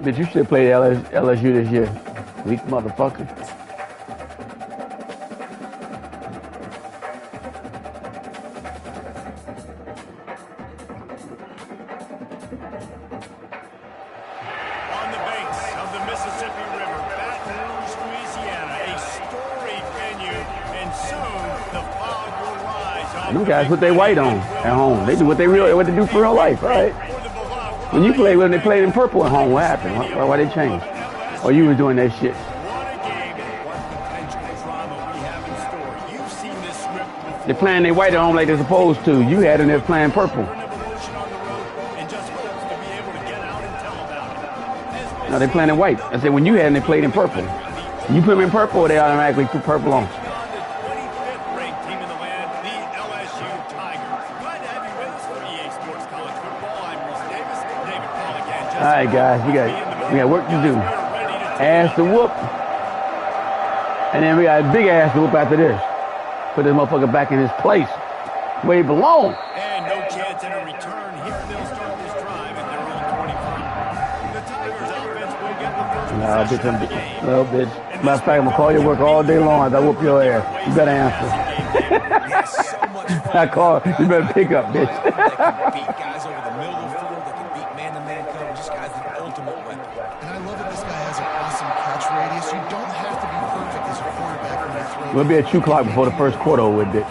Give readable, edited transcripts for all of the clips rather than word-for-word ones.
Bitch, you should play LSU this year. Weak motherfucker. Them guys put their white on at home. They do what they do for real life, right? When they played in purple at home, what happened? Why they changed? Or you was doing that shit? They're playing their white at home like they're supposed to. You had them there playing purple. No, they're playing in white. I said when you had them, they played in purple. You put them in purple, or they automatically put purple on. All right, guys, we got work to do. Ass to whoop, and then we got a big ass to whoop after this. Put this motherfucker back in his place where he belongs. And no chance at a return here. They'll start this drive at their own 25. The Tigers offense will get the first possession of the game. No, bitch. Matter of fact, I'm gonna call your work all day long as I whoop your ass. You better answer. I call. You better pick up, bitch. We'll be at 2 o'clock before the first quarter with it.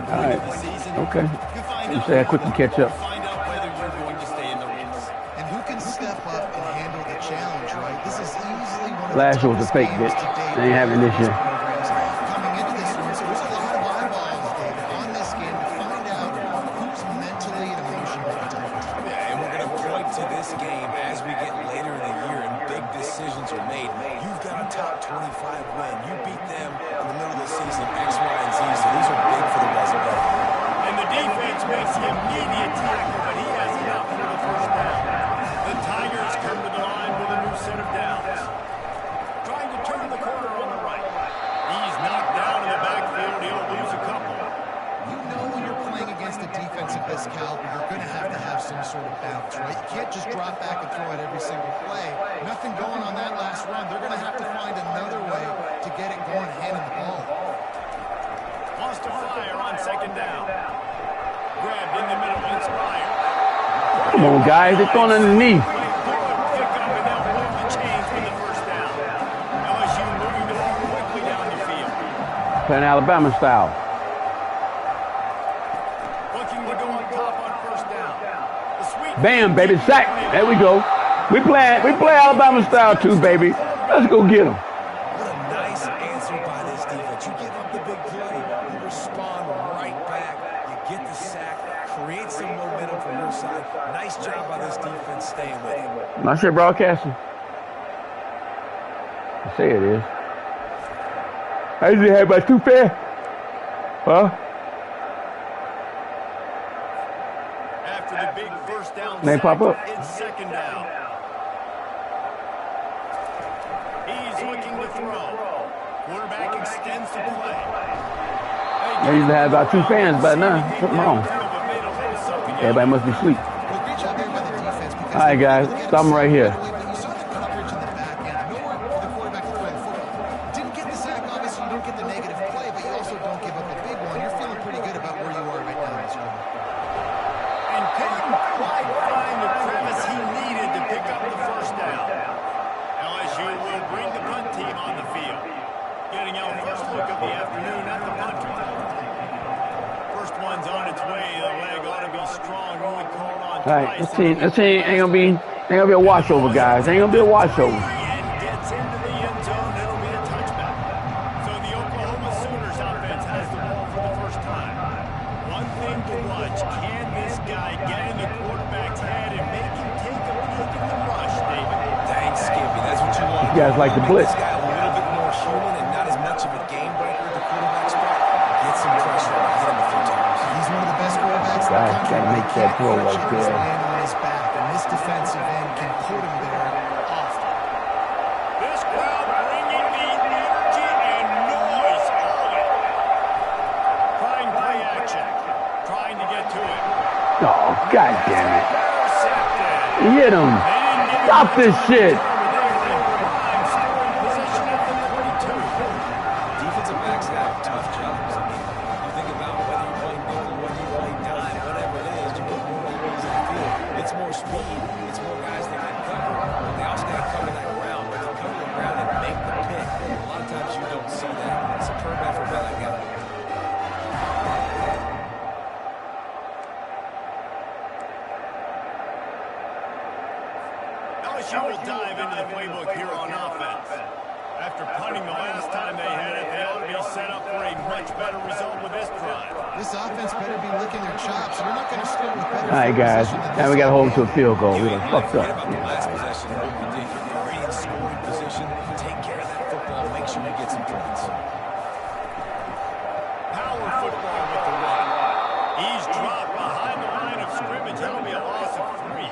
All right. Okay. You say I quickly catch up. And who can step up and handle the challenge, right? This is easily one of last year was a fake, bitch. They ain't having this year. Coming into this one, so there's a lot of eyeballs, David, on this game to find out who's mentally and emotionally tight. Yeah, and we're going to point to this game as we get later in the year and big decisions are made. You've got a top 25 win. You beat them in the middle of the season, X, Y, and Z, so these are big for the resume. And the defense makes the immediate tackle, but he has enough for the first down. The Tigers come to the line with a new set of downs. Trying to turn the corner on the right. He's knocked down in the backfield. He'll lose a couple. You know when you're playing against a defense of this caliber, you're going to have some sort of bounce, right? You can't just drop back and throw it every single play. Nothing going on that last run. They're going to have to find another way to get it going, handing the ball. Wants to fire on second down. Grabbed in the middle, Inspired. Come on, guys. It's going underneath. Playing Alabama style. Looking to go on top on first down. The sweet Bam, baby, sack. There we go. We play Alabama style too, baby. Let's go get them. What a nice answer by this defense. You give up the big play, you respond right back, you get the sack, create some momentum from your side. Nice job by this defense staying with it. I said broadcasting. I say it is. I usually have about too fair. Huh? After the big first down, They pop up. It's second down. He's looking to throw. Quarterback extends the play. They usually have about 2 fans by now. Something wrong. Everybody must be asleep. All right, guys. Stop them right here. All right, this team ain't gonna be a washover, guys. Ain't gonna be a washover. Gets into the end zone. It'll be a touchback. So the Oklahoma Sooners offense has the ball for the first time. One thing to watch: can this guy get in the quarterback's head and make him take a peek at the rush, David? Thanks, Skippy. That's what you want. You guys like the blitz. This guy a little bit more human and not as much of a game breaker at the quarterback spot. Get some pressure and hit him a few times. He's one of the best quarterbacks. Guys gotta make that throw right there. This defensive end can put him there often. This crowd bringing the energy and noise early. Trying play action. Trying to get to it. Oh, God damn it. Intercepted. Hit him. Stop this shit. Defensive backs have tough jobs. I mean, you think about whether you play nickel, whether you play dime, whatever it is, you get more DBs in the field. It's more speed. It's more guys that can cover. But they also got to cover that ground. But to cover the ground and make the pick, a lot of times you don't see that. Superb effort by that guy. LSU will dive into the playbook here on offense. After punting the last time they had it, they ought to be set up for a much better result with this drive. This offense better be licking their chops. You're not going to start with better. All right, guys. Now we got to hold them to a field goal. We done fucked up. About the last possession, you're in scoring position. Take care of that football. Make sure you get some points. Power football with the run. He's dropped behind the line of scrimmage. That'll be a loss of 3.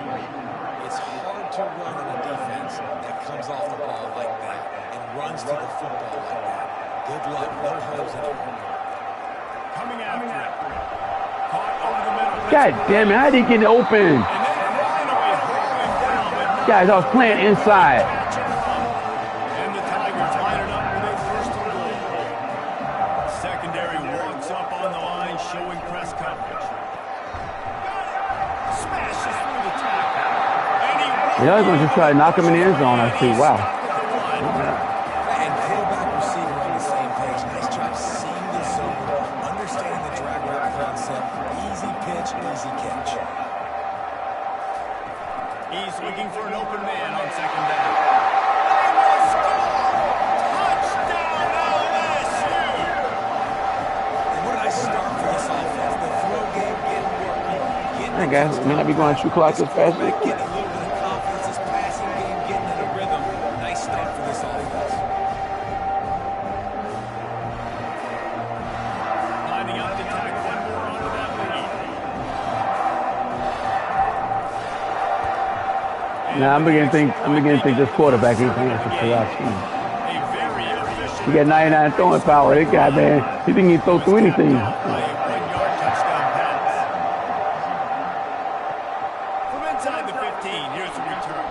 It's hard to run in a defense that comes off the ball like that and runs to the football like that. Good luck. No holes in it. Coming after it. Caught over the middle. God damn it. How did he get open? And they finally haul him down. But Guys, I was playing inside. and the Tigers line it up with a first and goal. Secondary walks up on the line, showing press coverage. Smashes through the tackle. And he Yeah, I was going to just try to knock him in the end zone. I see. Wow. And fullback receiver on the same page. Nice job seeing the zone, understanding the drag route concept. Easy pitch, easy catch. He's looking for an open man on second down. They will score! Touchdown LSU! And what did I start for this offense? The throw game getting working. Hey, guys. May not be going to shoot clock this fast. Getting a little bit of confidence. This passing game getting in a rhythm. Nice start for this offense. Lining up to tack one more onto that lead. Now I'm beginning to think this quarterback ain't playing for Kowalski. A very efficient He got 99 throwing power. That guy, man, he think he can throw through anything. play, 1-yard touchdown pass. From inside the 15, here's the return.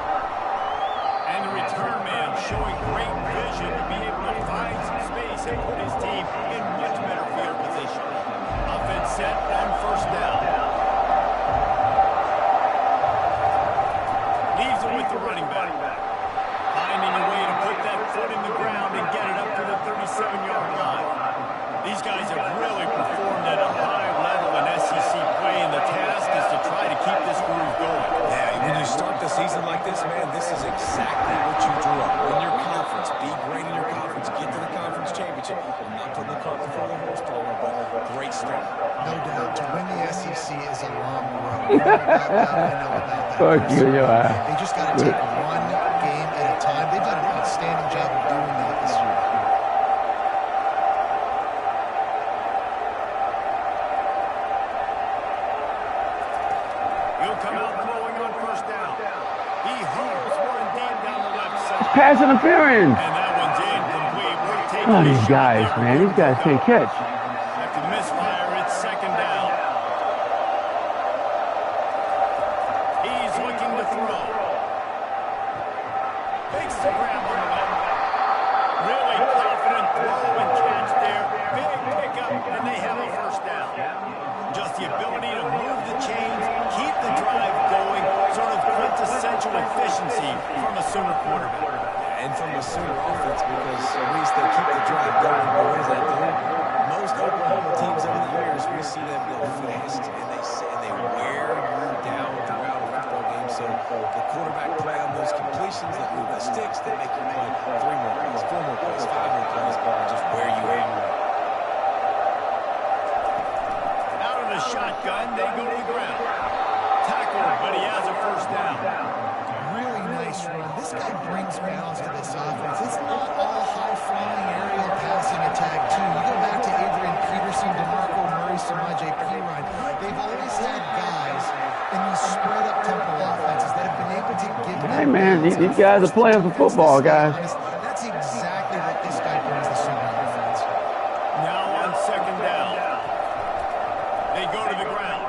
And the return man showing great vision to be able to find some space and put his team in much better field position. Offense set on first down. Leaves it with the running back. Finding a way to put that foot in the ground and get it up to the 37-yard line. These guys have really performed at a high level in SEC play, and the task is to try to keep this groove going. Yeah, when you start the season like this, man, this is exactly what you drew up. Win your conference. Be great in your conference. Get to the conference championship. I'm not putting the cart before the horse, Palmer, but great start. No doubt. To win the SEC is a long road. We know about that. We know about that. Fuck you, yo. They just got to take one game at a time. They've done an outstanding job of doing that this year. He'll come out throwing on first down. He hauls one deep down the left side. Pass interference. And that one's incomplete. We're taking Oh, a these shot guys, there. man. These guys can't catch. After the misfire, it's second down. He's looking to throw. Makes the grab on the left. Really confident throw and catch there. Big pickup, and they have a first down. Just the ability to move the chains, keep the drive going, sort of quintessential efficiency from a Sooner quarterback. And from a Sooner offense, because at least they keep the drive going. But what does that do? Most Oklahoma teams over the years, we see them go fast, and they wear you down throughout a football game. So the quarterback play on those completions that move the sticks, that make you play 3 more plays, 4 more plays, 5 more plays, and just wear you out. Out of the shotgun, they go to the ground. Tackle, but he has a first down. Really nice run. This guy brings balance to this offense. It's not all high-flying aerial passing attack, too. You go back to Adrian Peterson, DeMarco Murray, Samaje Perine. They've always had guys in these spread-up tempo offenses that have been able to give them... Hey, man, these guys are playing for football, guys. That's exactly what this guy brings the Sooner offense. Now on second down. They go to the ground.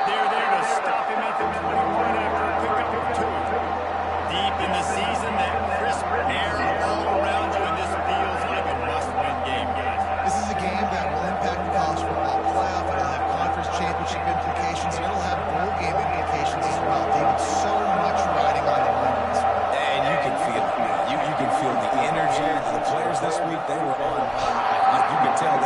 They're there to stop him at the 21 after a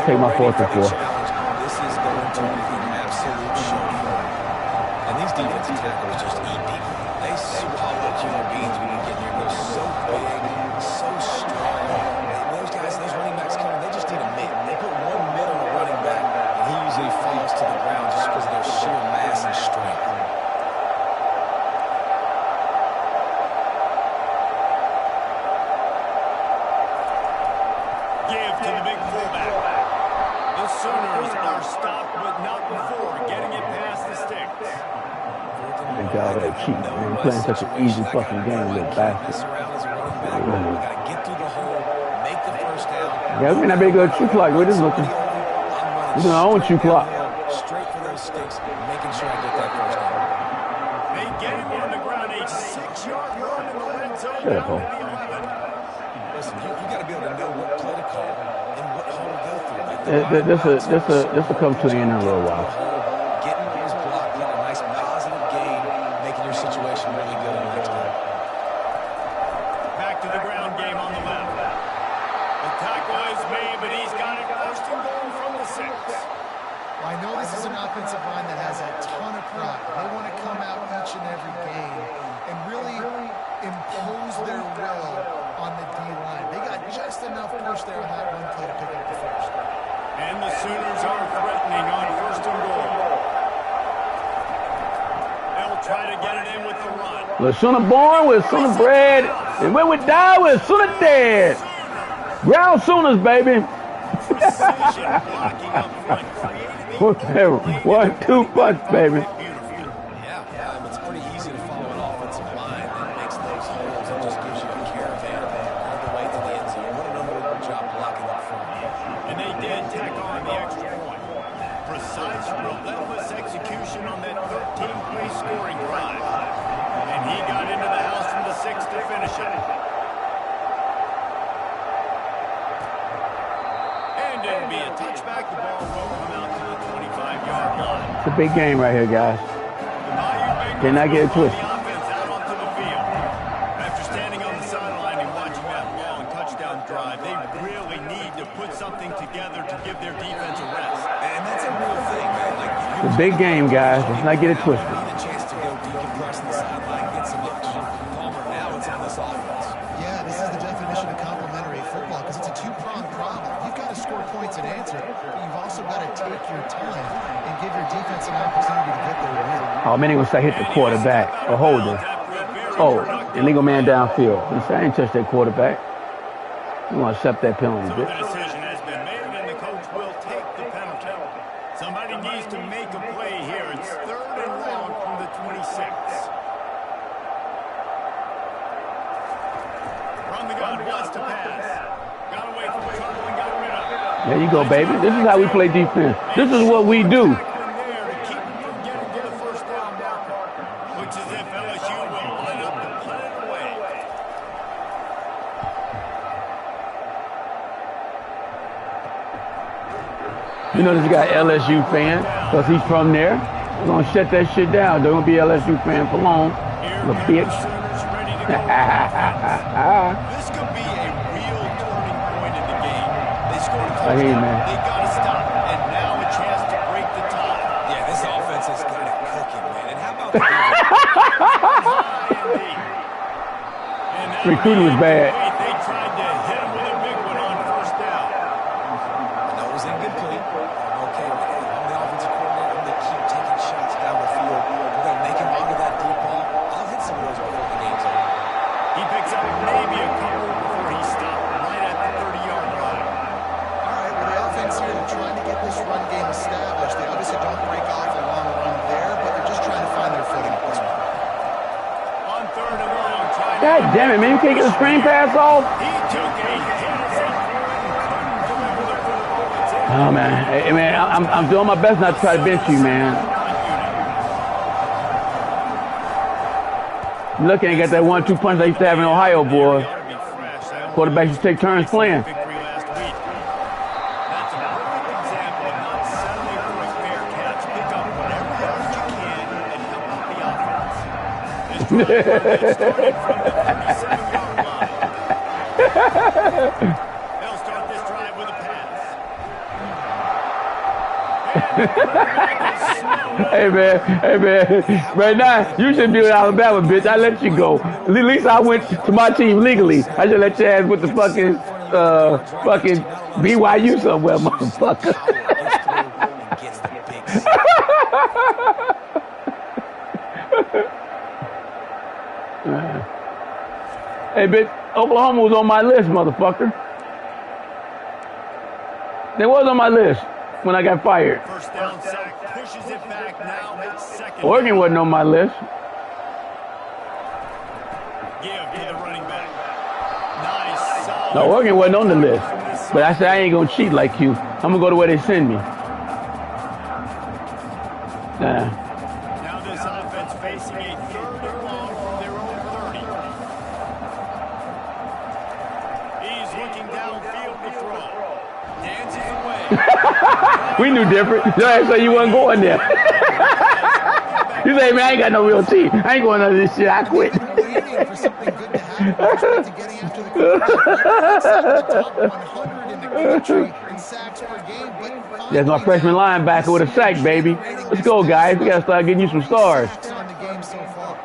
take my 4th and 4. This is going to be an absolute show. And these defensive tackles just eat people. They swallow human beings when you get here. They're so big, so strong. And those guys, those running backs coming, they just need a mid. They put one mid on a running back, and he usually falls to the ground just because of their sheer mass and strength. Give to the big fullback. The Sooners are stopped, but not before getting it past the sticks. Thank God they're cheap, man. We're playing such an easy fucking game, little bastard. Yeah, we may not be good at 2 clock. We're just looking. We're doing our own 2 clock. Straight for those sticks, making sure I get that first down. They get him on the ground, a 6-yard run in the red zone. Shut up, Paul. Listen, you got to be able to know what play to call and what hole to go through. This will come to the end in a little while. Getting those blocked, getting a nice positive gain, making your situation really good on the next time. Back to the ground game on the left. The tackle is made, but he's got it first and goal from the 6. I know this is an offensive line that has a ton of pride. They want to come out each and every game and really impose their will on the D-line. They got just enough push there on that run play to pick up the first. And the Sooners are threatening on first and goal. They'll try to get it in with the run. We're Sooner born, we're Sooner bred, and when we die, we're Sooner dead. Ground Sooners, baby. Precision blocking up front, creating the 1-2 punch, baby. Yeah, it's pretty easy to follow an offensive line that makes those holes and just gives you a caravan all the way to the end zone. What an unbelievable job blocking up front. And they did tack on the extra point. Precise, relentless execution on that 13-play scoring drive. And he got into the house from the 6 to finish it. And it'll be a touchback. The ball will come out to the 25-yard line. It's a big game right here, guys. Can I get it twisted? Offense out onto the field. After standing on the sideline and watching that long touchdown drive, they really need to put something together to give their defense a rest. And that's a real thing, man. Like, It's a big game, guys. Let's not get it twisted. need a chance to go decompress the sideline, get some oxygen from Palmer. Now it's on this offense. Yeah, this is the definition of complementary football because it's a 2-pronged problem. You've got to score points and answer, but you've also got to take your time and give your defense an opportunity to get their win. Oh, many gonna say hit the quarterback or hold him. Oh, illegal man downfield. He said, I ain't touch that quarterback. You want to accept that penalty, So bitch. the decision has been made, and the coach will take the penalty. Somebody needs to make a play here. It's 3rd and long from the 26. From the gun, wants to pass. Got away from trouble and got rid of it. There you go, baby. This is how we play defense. This is what we do. There to keep him from getting to the first down marker. Looks as if LSU will line up to punt it away. You know this guy LSU fan because he's from there. We're going to shut that shit down. They're going to be LSU fan for long. The bitch. Sooners ready to go. This could be a real turning point in the game. They scored a I hear you, touchdown. man. They got to stop, and now a chance to break the tie. Yeah, this offense has got it cooking, man. And how about the Recruiting was bad. They tried to hit him with a big one on first down. No, it was incomplete. I'm okay with it. I'm the offensive coordinator. I'm going to keep taking shots down the field. We're going to make him onto that deep ball. I'll hit some of those before the game's over. He picks up maybe a couple before he stopped right at the 30-yard line. All right, well, the offense here, they're trying to get this run game established. They obviously don't break off a long run there, but they're just trying to find their footing at this point. On 3rd and long, trying God damn it, man. You can't get the screen pass off? He took a hit as he threw it and couldn't deliver the football. It's in. Oh, man. Hey, man, I'm doing my best not to try to bench you, man. Looking at that 1-2 punch they used to have in Ohio, boy. Quarterbacks used to take turns playing. Victory last week. That's a perfect example of not settling for a fair catch. Pick up whatever yards you can and help out the offense. This drive started from the 37-yard line. They'll start this drive with a pass. Hey man, right now you should be in Alabama, bitch. I let you go. At least I went to my team legally. I should let your ass with the fucking BYU somewhere, motherfucker. Hey bitch, Oklahoma was on my list, motherfucker. They was on my list when I got fired. First down sack pushes it back. Now it's second. Oregon wasn't on my list. Give to the running back. Nice, solid. No, Oregon wasn't on the list. But I said I ain't gonna cheat like you. I'm gonna go to where they send me. Now this offense facing a third and long from their own 30. He's looking downfield to throw. Dances away. We knew different. Your ass said you wasn't going there. You say, man, I ain't got no real team. I ain't going none of this shit. I quit. Waiting for something good to happen with respect to getting after the quarterback. Top 100 in the country in sacks per game, but That's my freshman linebacker with a sack, baby. Let's go, guys. We gotta start getting you some stars. sacks on the game so far.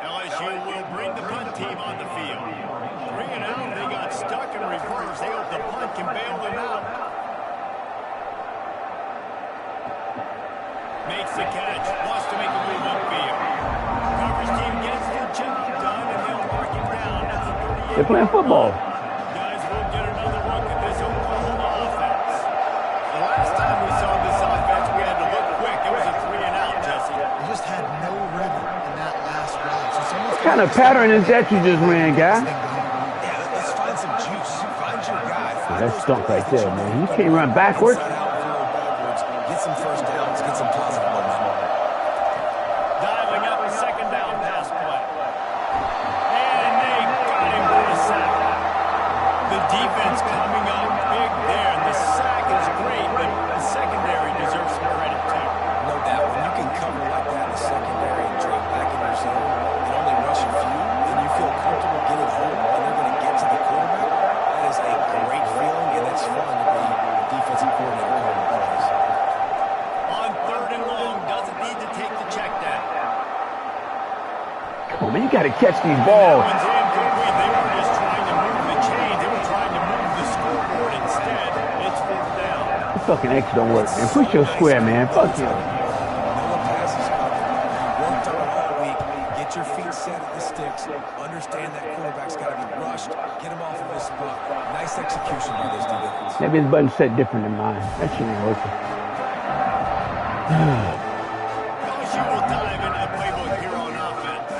LSU will bring the punt team on the field. 3 and out. They got stuck in reverse. They hope the punt can bail them out. Makes the catch. Wants to make a move upfield. Coverage team gets the job done, and they'll mark him down at the 38. They're playing football. Guys, we'll get another look at this Oklahoma offense. The last time we saw this offense, we had to look quick. It was a 3 and out, Jesse. They just had no rhythm in that last drive. So someone's What kind of pattern is that you just ran, guy? Yeah, let's find some juice. Find your guy. That stunk right there, man. You can't run backwards. Get some first downs. Get some positive momentum. Dialing up a second down pass play. And they got him for a sack. The defense coming up big there. And the sack is great, but the secondary deserves some credit too. No doubt. When you can cover like that in the secondary and drop back in your zone and only rush a few, and you feel comfortable getting home and they're going to get to the quarterback, that is a great feeling, and it's fun to be a defensive coordinator calling plays. On 3rd and long, doesn't need to take the check down. Come on, man. You gotta catch these balls. One's incomplete. They were just trying to move the chains. They were trying to move the scoreboard instead. It's 4th down. This fucking X don't work, man. Push your square, man. Fuck you. Noah passes covered. You worked on it all week. Get your feet set at the sticks. Understand that quarterback's got to be rushed. Get him off of his spot. Nice execution by this defense. Maybe his button's set different than mine. That shit ain't working. LSU will dive into the playbook here on offense.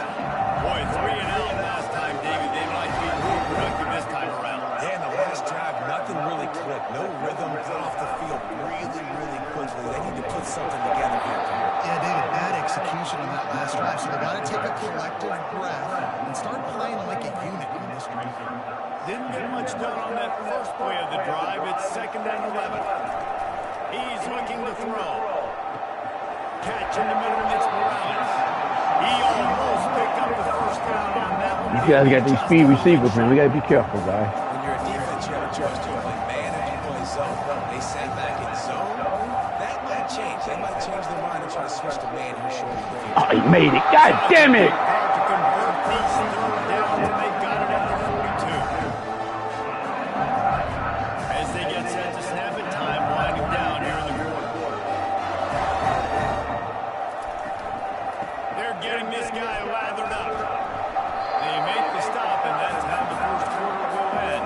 Boy, 3 and out last time, David. They might be more productive this time around. Yeah, in the last drive, nothing really clicked. No rhythm. Got off the field really, really quickly. They need to put something together here. Yeah, David, bad execution on that last drive. So they got to take a collective breath and start playing like a unit on this drive. Didn't get much done on that first play of the drive. It's 2nd and 11. He's looking to throw. Catch in the middle, it's Morales. He almost picked up the first down on that one. These guys got these speed receivers, man. We gotta be careful, guys. When you're a defense, you have a choice to play man and you play zone. They sat back in zone. That might change. They might change their mind and try to switch to man here shortly. Oh, he made it. God damn it. To convert these 3rd down, and they got it at the 42. As they get set to snap it, time winding down here in the quarter. They're getting this guy lathered up. They make the stop, and that's how the first quarter will end.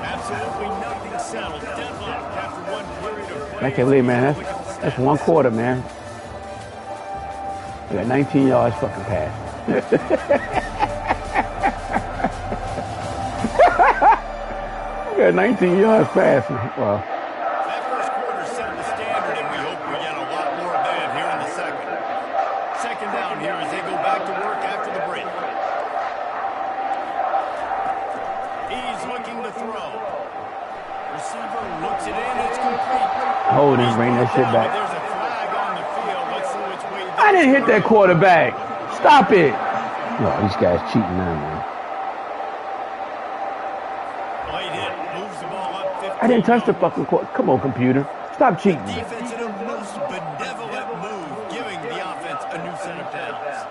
Absolutely nothing settled. Deadlocked after one period of play. I can't believe, man. That's one quarter, man. We got 19 yards fucking pass. We got 19 yards passing. Well, That first quarter set the standard, and we hope we get a lot more of that here in the second. Second down here as they go back to work after the break. He's looking to throw. Receiver looks it in. It's complete. hold him, bring that shit back. There's a flag on the field. Let's see which way I didn't hit that quarterback. Stop it. No, these guys cheating now, man. I didn't touch the fucking quarter. Come on, computer. Stop cheating. Defense in a most benevolent move, giving the offense a new set of downs.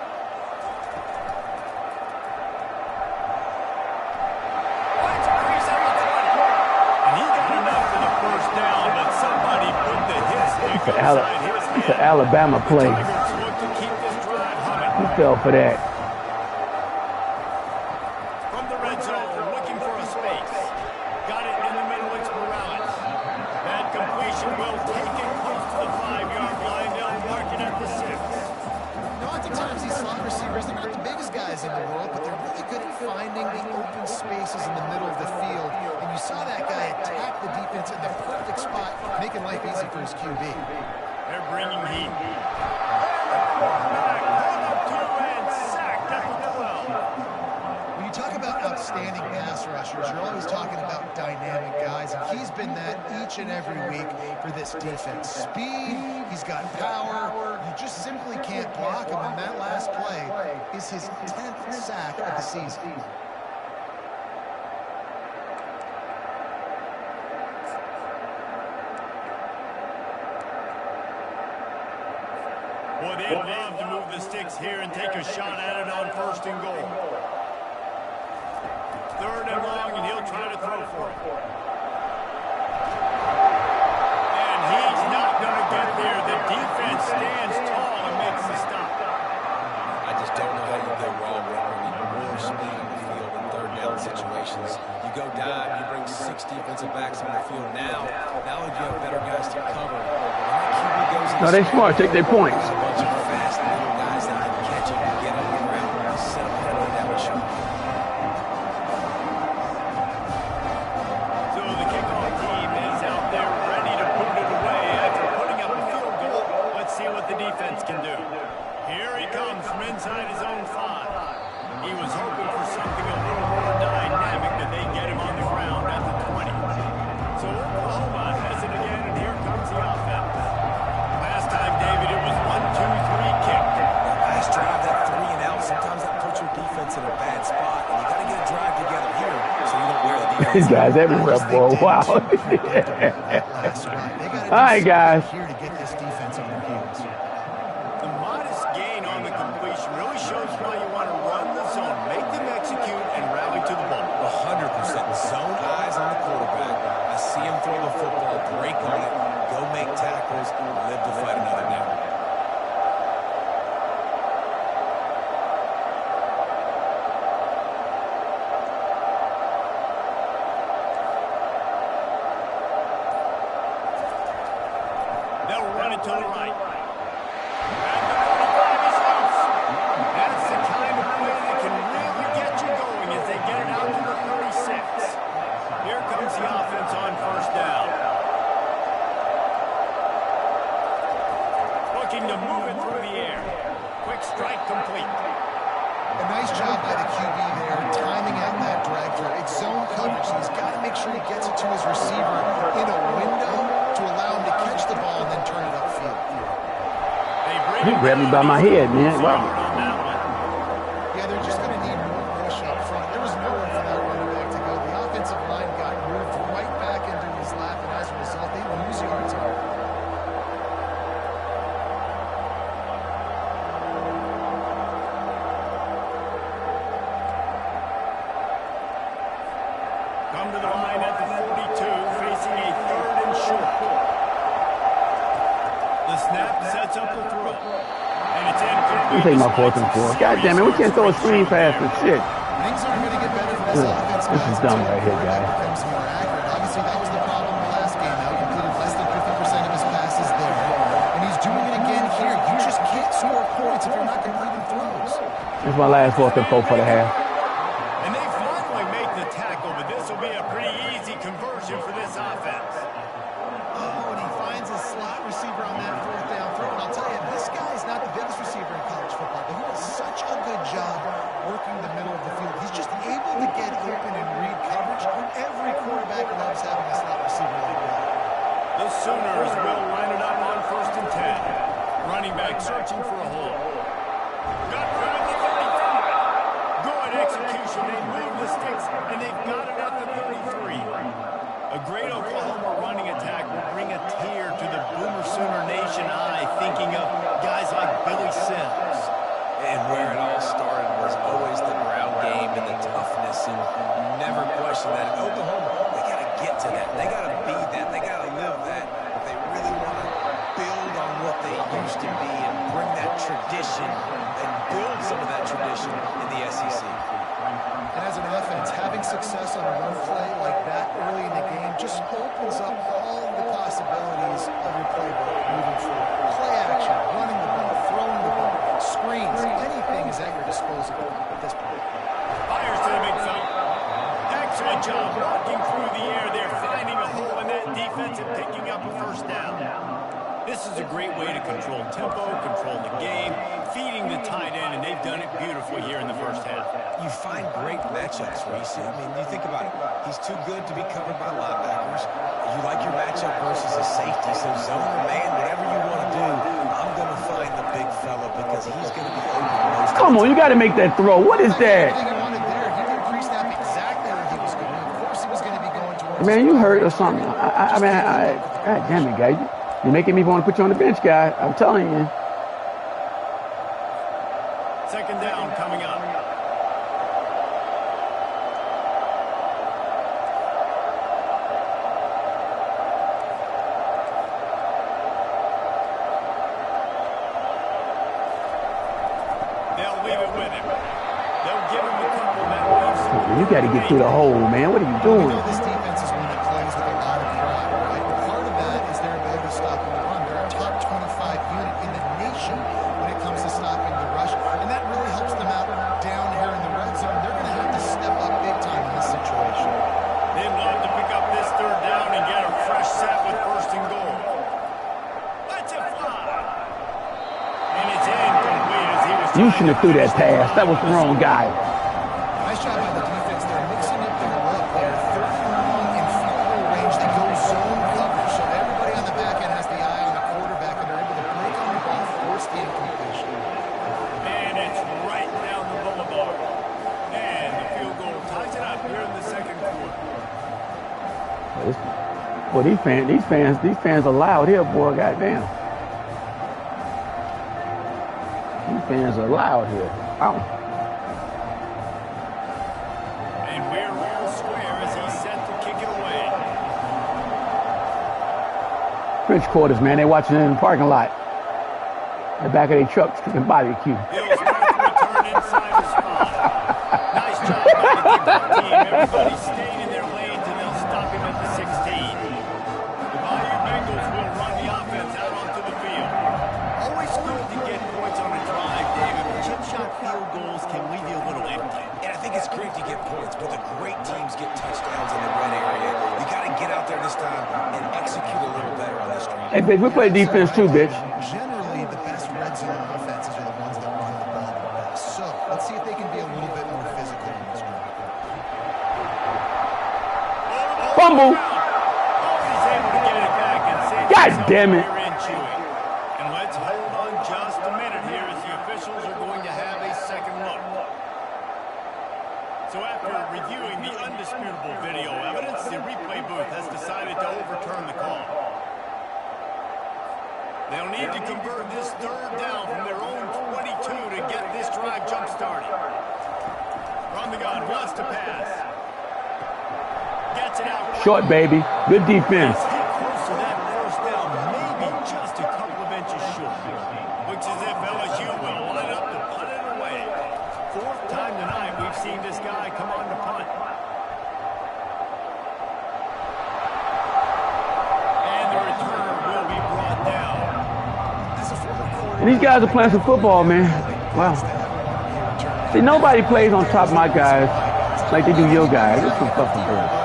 And he got enough for the first down, but somebody put the hit stick inside his head. It's an Alabama play. He fell for that. From the red zone, looking for a space. Got it in the middle, it's Morales. That completion will take it close to the 5-yard line. They'll mark it at the 6. Oftentimes these slot receivers, they're not the biggest guys in the world, but they're really good at finding the open spaces in the middle of the field. And you saw that guy attack the defense in the perfect spot, making life easy for his QB. They're bringing heat. When you talk about outstanding pass rushers, you're always talking about dynamic guys, and he's been that each and every week for this defense. Speed, he's got power, you just simply can't block him, and that last play is his 10th sack of the season. Well, they'd love to move the sticks here and take a shot at it on 1st and goal. 3rd and long, and he'll try to throw for it. And he's not going to get there. The defense stands tall and makes the stop. I just don't know how you go wrong with bringing more speed on the field in 3rd down situations. You go dive, you bring 6 defensive backs on the field now. Now that you have better guys to cover. No, they smart. Take their points. A bunch of fast little guys that can catch him and get on the ground and set him down that shot. So the kickoff team is out there ready to put it away after putting up a field goal. Let's see what the defense can do. Here he comes from inside his own 5. He was hoping for something a little more dynamic that they get him on the ground at the 20. So Oklahoma has it again, and here comes the offense. Last time, David, it was 1-2-3 kick. Last drive, that 3 and out, sometimes that puts your defense in a bad spot, and you got to get a drive together here so you don't wear the defense. These guys everywhere, boy. Wow. All right, guys. Here to get this defense on their heels. The modest gain on the completion really shows why you want to run the zone, make them execute, and rally to the ball. 100% zone eyes on the quarterback. I see him throw the football, break on it, go make tackles, live to fight another down. They'll run it to the right. And the 45 is loose. That's the kind of play that can really get you going as they get it out to the 36. Here comes the offense on 1st down. Looking to move it through the air. Quick strike complete. A nice job by the QB there, timing out that drag throw. It's zone coverage, so he's got to make sure he gets it to his receiver in a window to allow him to catch the ball and then turn it upfield. He grabbed me by my head, man. Wow. Yeah, they're just going to need more push up front. There was nowhere for that running back to go. The offensive line got moved right back into his lap, and as a result, they lose yards on it. Come to the line at the 42, facing a 3rd and short. The snap sets up the throw. And it's incomplete. You take my 4th and 4. God damn it, we can't throw a screen pass and shit. Things aren't going to get better for this offense. This is dumb right here, guys. Becomes more accurate. Obviously, that was the problem last game. Now he completed less than 50% of his passes there. And he's doing it again here. You just can't score points if you're not completing throws. That's my last 4th and 4 for the half. And they finally make the tackle, but this will be a pretty easy conversion for this offense. Oh, and he finds a slot receiver on that 4th down throw. And I'll tell you, this guy is not the biggest receiver in college football, but he does such a good job working the middle of the field. He's just able to get open and read coverage. Every quarterback loves having a slot receiver like that. The Sooners will line it up on 1st and 10. Running back searching for a hole. Got rid of the 35. Good execution. They move the sticks, and they've got it at the 33. A great Oklahoma running attack will bring a tear to the Boomer Sooner Nation eye, thinking of guys like Billy Sims. And where it all started was always the ground game and the toughness, and you never question that. In Oklahoma, they got to get to that. They got to be that. They got to live that. If they really want to build on what they used to be and bring that tradition and build some of that tradition in the SEC. And as an offense, having success on a run play like that early in the game just opens up all the possibilities of your playbook moving forward. Play action, running the ball, throwing the ball, screens, anything is at your disposal at this point. Fires to the big fella. Excellent job walking through the air there, finding a hole in that defense and picking up a first down. This is a great way to control tempo, control the game, feeding the tight end, and they've done it beautifully here in the first half. You find great matchups, Reese. I mean, you think about it. He's too good to be covered by linebackers. You like your matchup versus a safety, so zone or man, whatever you want to do, I'm going to find the big fella because he's going to be open most. Come on, you got to make that throw. What is that? Everything he wanted there, he did pre-snap exactly where he was going. Of course, he was going to be going towards. Man, you hurt or something. I mean, God damn it, guys. You're making me want to put you on the bench, guy. I'm telling you. Second down coming up. They'll leave it with him. They'll give him a couple that You got to get through the hole, man. What are you doing? You know this defense is one that plays with a lot of pride, right? Part of that is their ability to stop and run. They're a top 25 unit in the nation when it comes to stopping the rush, and that really helps them out down here in the red zone. They're going to have to step up big time in this situation. They'd love to pick up this third down and get a fresh set with first and goal. Let's it fly. And it's incomplete as he was You shouldn't have threw that pass. That was the wrong guy. Nice job by the defense. They're mixing up their look. They're third and long in field goal range. They go zone coverage, so everybody on the back end has the eye on the quarterback, and they're able to break on the ball, force the incompletion. And it's right down the boulevard. And the field goal ties it up here in the second quarter. Well, these fans are loud here, boy. Goddamn. These fans are loud here. Wow. And we're all square as he's set to kick it away. French quarters, man. They're watching it in the parking lot. The back of their trucks cooking barbecue. Bills start to return inside the spot. Nice job by the football team. Everybody stayed in their lanes, and they'll stop him at the 16. The Bayou Bengals will run the offense out onto the field. Always good to get points on a drive, David, but chip shot field goals can leave you a little empty. And I think it's great to get points, but the great teams get touchdowns in the red area. You got to get out there this time and execute a little better on this drive. Hey, bitch, we play defense too, bitch. Generally, the best red zone offenses are the ones that run the ball the best. So let's see if they can be a little bit more physical in this drive. Fumble. He's able to get it back and save God himself damn it. here in Chewy. And let's hold on just a minute here as the officials are going to have a second look. So after reviewing the undisputable video evidence, the replay booth has decided to overturn the call. They'll need to convert this third down from their own 22 to get this drive jump-started. From the gun, wants to pass. Gets it out. Short, baby. Good defense. Get close to that first down, maybe just a couple of inches short. Looks as if LSU will line up to punt it away. Fourth time tonight we've seen this guy come on to punt. And the returner will be brought down. And these guys are playing some football, man. Wow. See, nobody plays on top of my guys like they do your guys. It's some fucking bullshit.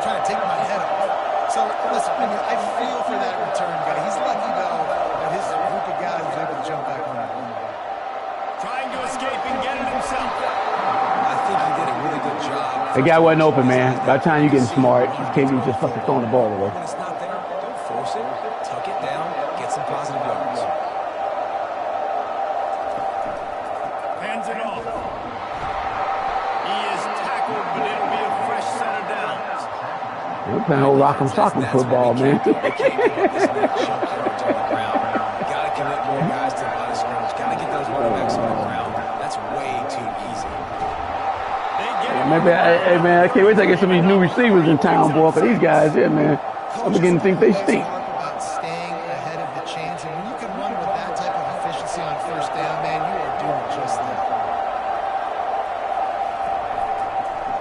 Trying to take my head off. So, listen, I feel for that return guy. He's lucky, though, that his group of guys was able to jump back on that. Trying to escape and get it himself. I think he did a really good job. The guy wasn't open, man. By the time you're getting smart, KB just fucking throwing the ball away. When it's not there, don't force it. Tuck it down. Get some positive yards. We're playing old rock'em sock'em football, man. They can't give up this net show coverage on the ground. Got to commit more guys to the line of scrimmage. Got to get those running backs on the ground. That's way too easy. Maybe, hey, man, I can't wait till I get some of these new receivers in town, boy, for these guys here, man. I'm beginning to think they stink. About staying ahead of the chains, and when you can run with that type of efficiency on first down, man, you are doing just that.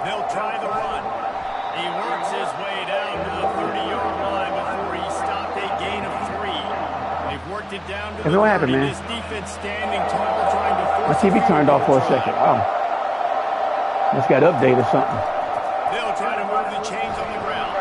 They'll try the run. He works his way down to the 30-yard line before he stopped a gain of 3. They've worked it down to the 30. What happened, man? This defense standing tall, trying to force. My TV turned off for a second. Oh. Must got updated or something. They'll try to move the chains on the ground.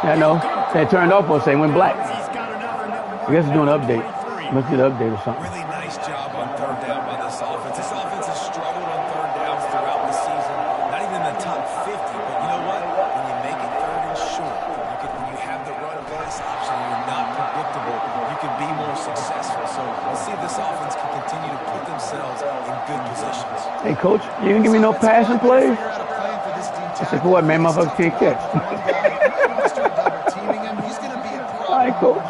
Yeah, I know. They turned off for a second, went black. I guess it's doing an update. Must get an update or something. Really nice job on third down by this offense. This offense has struggled on third downs throughout the season. Not even in the top 50, but you know what? When you make it third and short, when you have the run-pass option, you're not predictable. You can be more successful. So we'll see if this offense can continue to put themselves in good positions. Hey, Coach, you didn't give me no passing plays? I said, for what, man? Motherfucker can't catch. All right, Coach.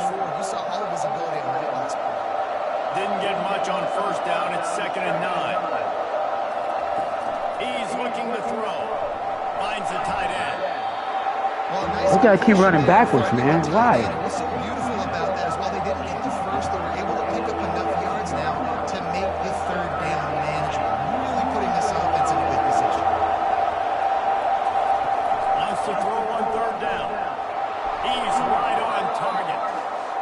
Didn't get much on first down. It's 2nd and 9. He's looking to throw. Finds the tight end. We gotta keep running backwards, man. Why? What's so beautiful about that is while they didn't get the first, they were able to pick up enough yards now to make the third down manageable. Really putting this offense in a good position. Wants to throw on third down. He's right on target.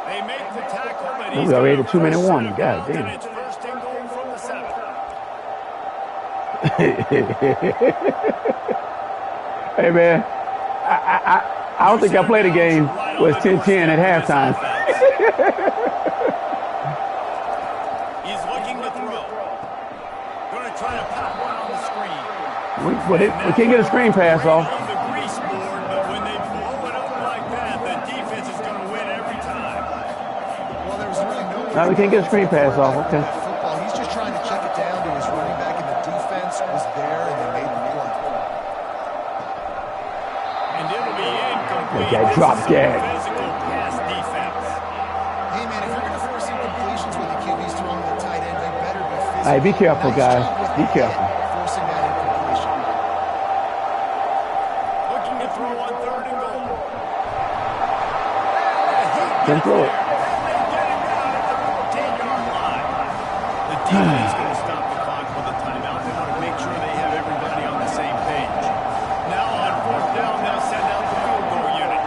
They make the tackle, but he's already at a 2-minute warning. God damn. It's first and goal from the 7. Hey, man. I don't think I played a game where it's 10-10 at halftime. He's looking to throw. Going to try to pop one on the screen. We can't get a screen pass off. On the grease board, but when they blow it up like that, the defense is going to win every time. Well, there was really no. No, we can't get a screen pass off. Okay. Football. He's just trying to check it down to his running back, and the defense was there, and they made the play. And it'll be incomplete. That drop gag. Physical pass defense. Hey, man, if you're going to force incompletions with the QBs throwing to the tight end, they better be physical. All right, be careful, guys. Be careful. Forcing that incompletion. Looking to throw on 3rd and goal. Then throw it. They get him down at the 14-yard line. The defense is going to stop the clock with a timeout. They want to make sure they have everybody on the same page. Now on 4th down, they'll send out the field goal unit.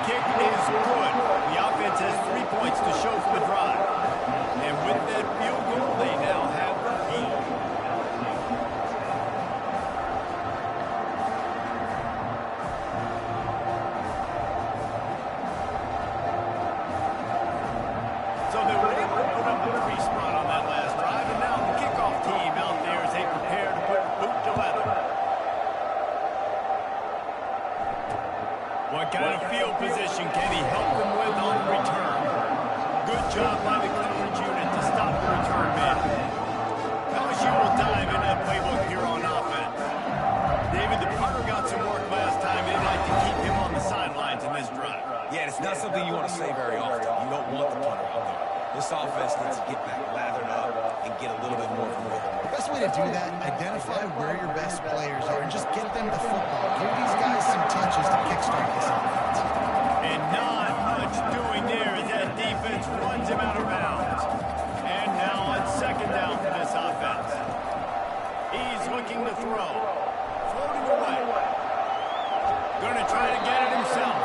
Kick is good. The offense has 3 points to show for the drive. And with that field goal, they now have the lead. So they were able to put up the 3 spot on that last drive, and now the kickoff team out there as they prepare to put boot to leather. What kind of field position can he help them with on the return? Good job by the coverage unit to stop the return man. LSU will dive into that playbook here on offense. David, the punter got some work last time. They'd like to keep him on the sidelines in this drive. Yeah, it's not something you want to say very often. You don't want the punter out there. This offense needs to get back lathered up and get a little bit more from rhythm. Best way to do that, identify where your best players are and just get them the football. Give these guys some touches to kickstart this offense. And not much doing there as that defense runs him out of bounds. And now on 2nd down for this offense. He's looking to throw. Floating away. Going to try to get it himself.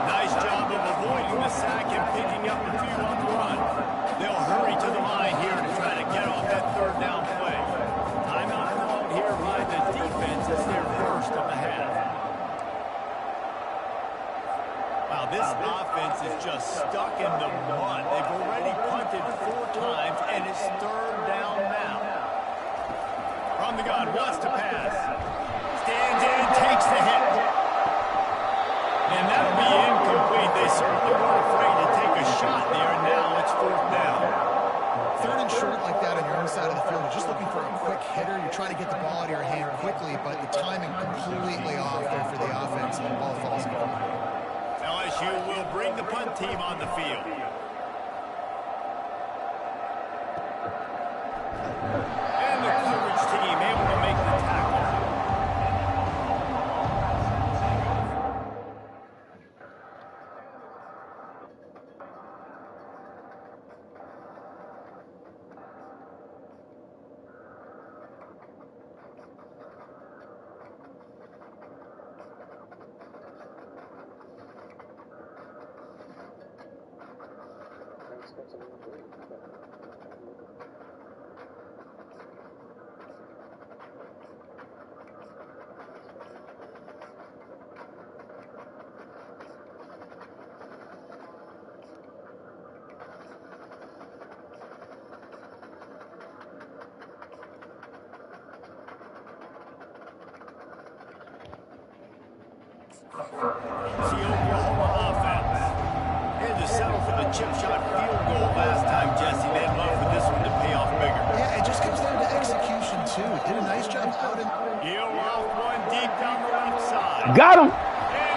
Nice job of avoiding the sack and picking up a few on the run. They'll hurry to the line here to try to get off that 3rd down play. Timeout called here by the defense as their first of the half. Wow, this offense is just stuck in the mud. They've already punted 4 times, and it's 3rd down now. From the gun, wants to pass. Stands in, takes the hit. And that'll be incomplete. They certainly weren't afraid to take a shot there, and now it's 4th down. 3rd and short like that on your own side of the field, you're just looking for a quick hitter. You're trying to get the ball out of your hand quickly, but the timing completely off there for the offense, and the ball falls incomplete. LSU will bring the punt team on the field. And the coverage team able to make the tackle. It's the Oklahoma offense. Here to settle for the chip shot field goal last time, Jesse. They'd love for this one to pay off bigger. Yeah, it just comes down to execution, too. Did a nice job out in... He'll off one deep down the left side. Got him.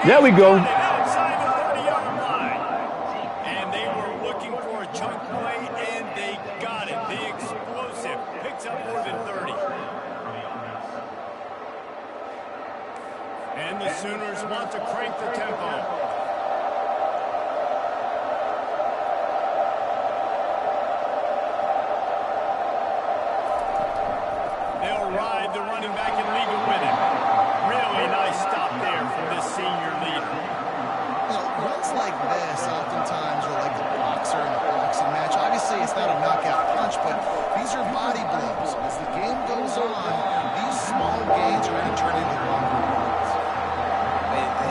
There we go. Outside the 30-yard line. And they were looking for a chunk play, and they got it. The explosive picks up more than 30. And the Sooners want to crank the tempo. They'll ride the running back and leave it with him. Really nice stop there from this senior leader. Runs like this oftentimes are like the boxer in a boxing match. Obviously, it's not a knockout punch, but these are body blows. As the game goes on, these small gains are going to turn into longer runs.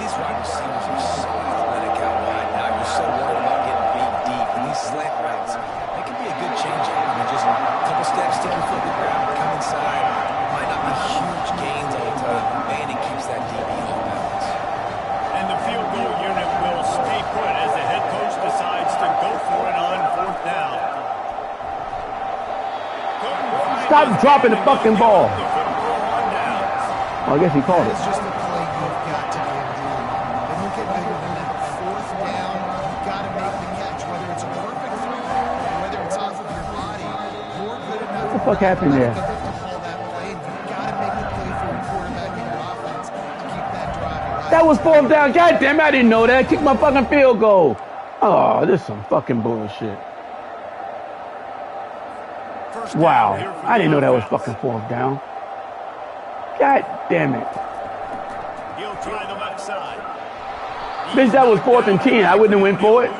These wide receivers are so athletic out wide now. You're so worried about getting beat deep. And these slant routes, they can be a good change-up. I mean, just a couple steps, stick your foot in the ground, come inside. Might not be huge gains all the time. Man, it keeps that DB off balance. And the field goal unit will stay put as the head coach decides to go for it on 4th down. Stop dropping the fucking ball. The football on downs. Oh, I guess he called it. It's just a play you've got to be able to do. They don't get bigger than that. 4th down, you've got to make the catch. Whether it's a perfect throw or whether it's off of your body, you're good enough. What the fuck happened there? To call that play, and you've got to make the play for your quarterback and your offense to keep that drive alive. That was 4th down. God damn it, I didn't know that. Kick my fucking field goal. Oh, this is some fucking bullshit. Wow. I didn't know that was fucking 4th down. God damn it. He'll try the left side. Bitch, that was 4th and 10. I wouldn't have went for it.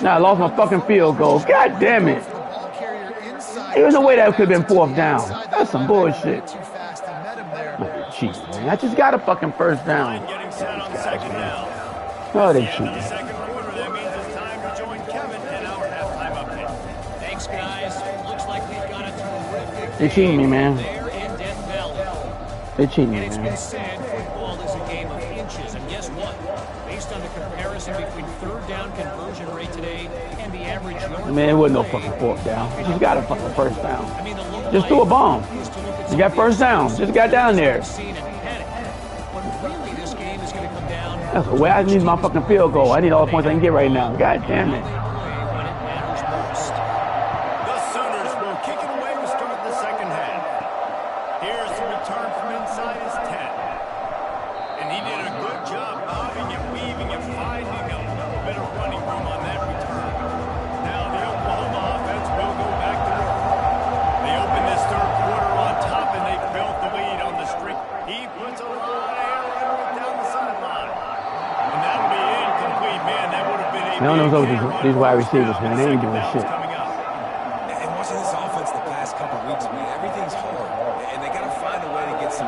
Now I lost my fucking field goal. God damn it. There was no way that could have been 4th down. That's some bullshit. Cheat, man. I just got a fucking 1st down. Getting set on 2nd down. Oh, they At the cheating. 2nd quarter, that means it's time to join Kevin in our halftime update. Thanks, guys. Looks like we've got a terrific They cheating me, man. there in Death Valley. They cheating me, And it's been man. said football is a game of inches. And guess what? Based on the comparison between 3rd down conversion rate today and the average yard. Man, it wasn't no fucking 4th down. You just got a fucking 1st down. I mean, the look Just threw a bomb. is to look at You got 1st down. Just got down there. scene and panic. But really, this game is going to come down. That's the way I need my fucking field goal. I need all the points I can get right now. God damn it. When it matters most. The Sooners will kick it away to start the 2nd half. Here's the return from inside his 10. And he did a good job bobbing and weaving and finding a little bit of running room on that return. Now the Oklahoma offense will go back to work. They open this 3rd quarter on top and they built the lead on the streak. He puts a lot of air under it down the sideline. And that'll be incomplete, man. That would have been a I don't know big these wide receivers, man. They ain't doing shit. And watching this offense the past couple of weeks, man, everything's hard. And they got to find a way to get some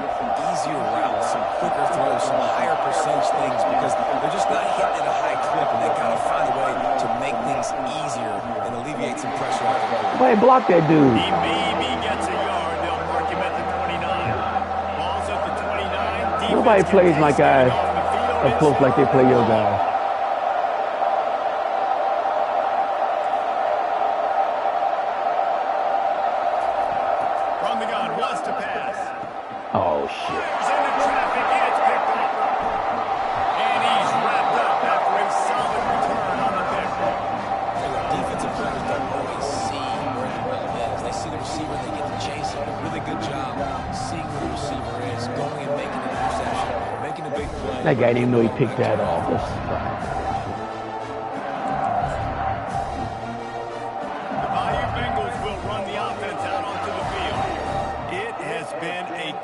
easier routes, some quicker throws, some higher percentage things because they're just not hitting at a high clip. And they got to find a way to make things easier and alleviate some pressure off the ball. Why block that dude? He maybe gets a yard. They'll mark him at the 29. Ball's at the 29. Nobody plays my guys up close like they play your guys. From the gun, wants to pass. Oh, shit. Fires into traffic, and it's picked up. And he's wrapped up after a solid return on the pick. Defensive players don't always see where the ball is. They see the receiver, they get to chase him. Really good job seeing where the receiver is, going and making an interception, making a big play. That guy didn't even know he picked that off.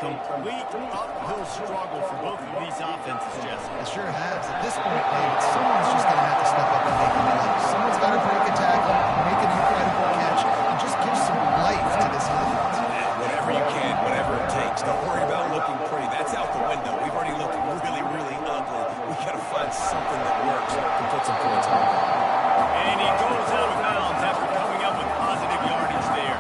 Complete uphill struggle for both of these offenses, Jesse. It sure has. At this point, David, someone's just going to have to step up and make a play. Someone's got to break a tackle, make an incredible catch, and just give some life to this offense. Whatever you can, whatever it takes. Don't worry about looking pretty. That's out the window. We've already looked really, really ugly. We got to find something that works to put some points on. And he goes out of bounds after coming up with positive yardage there.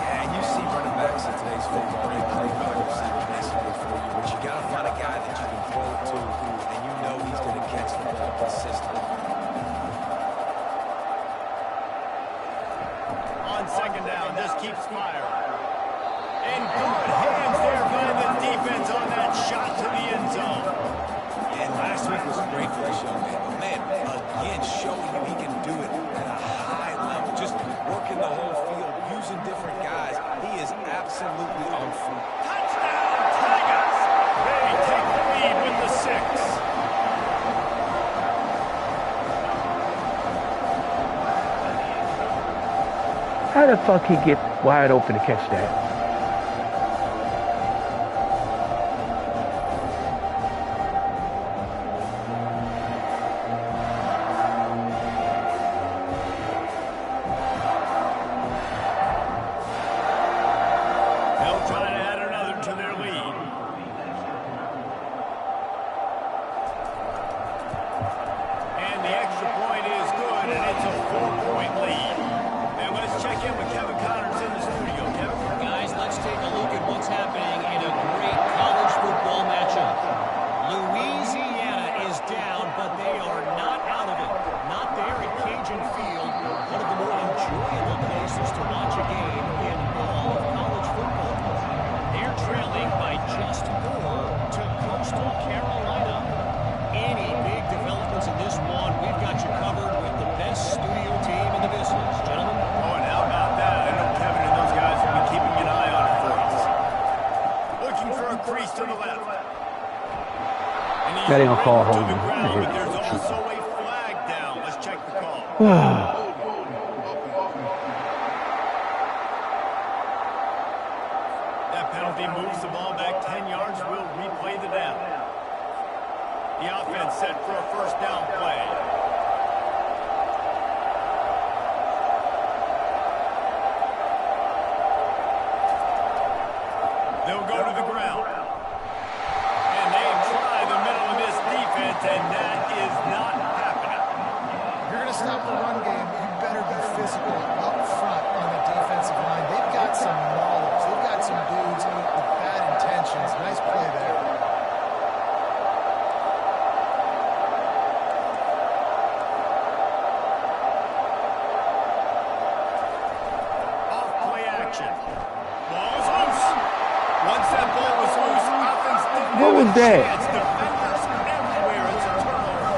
Yeah, and you see running backs in today's football. They play by receivers basically for you, but you got to find a guy that you can throw it to, and you know he's going to catch the ball consistently. On second down, this keeps firing. And good hands there by the defense on that shot to the end zone. And last week was great for this young man. But man, again, showing you he can do it at a high level. Just working the whole field, using different guys. He is absolutely on fleek. Touchdown, Tigers! They take the lead with the 6. How the fuck he get wide open to catch that? That ain't gonna call hold. But there's also a flag down. Let's check the call. That penalty moves the ball back 10 yards. We'll replay the down. The offense set for a first down play. They'll go to the ground. And they try the middle of this defense, and that is not happening. If you're going to stop the run game, you better be physical up front on the defensive line. They've got some maulers. They've got some dudes with bad intentions. Nice play there. Off play action. Ball is loose. Once that ball was loose, offense didn't What was that? It's defenders everywhere. It's a turnover.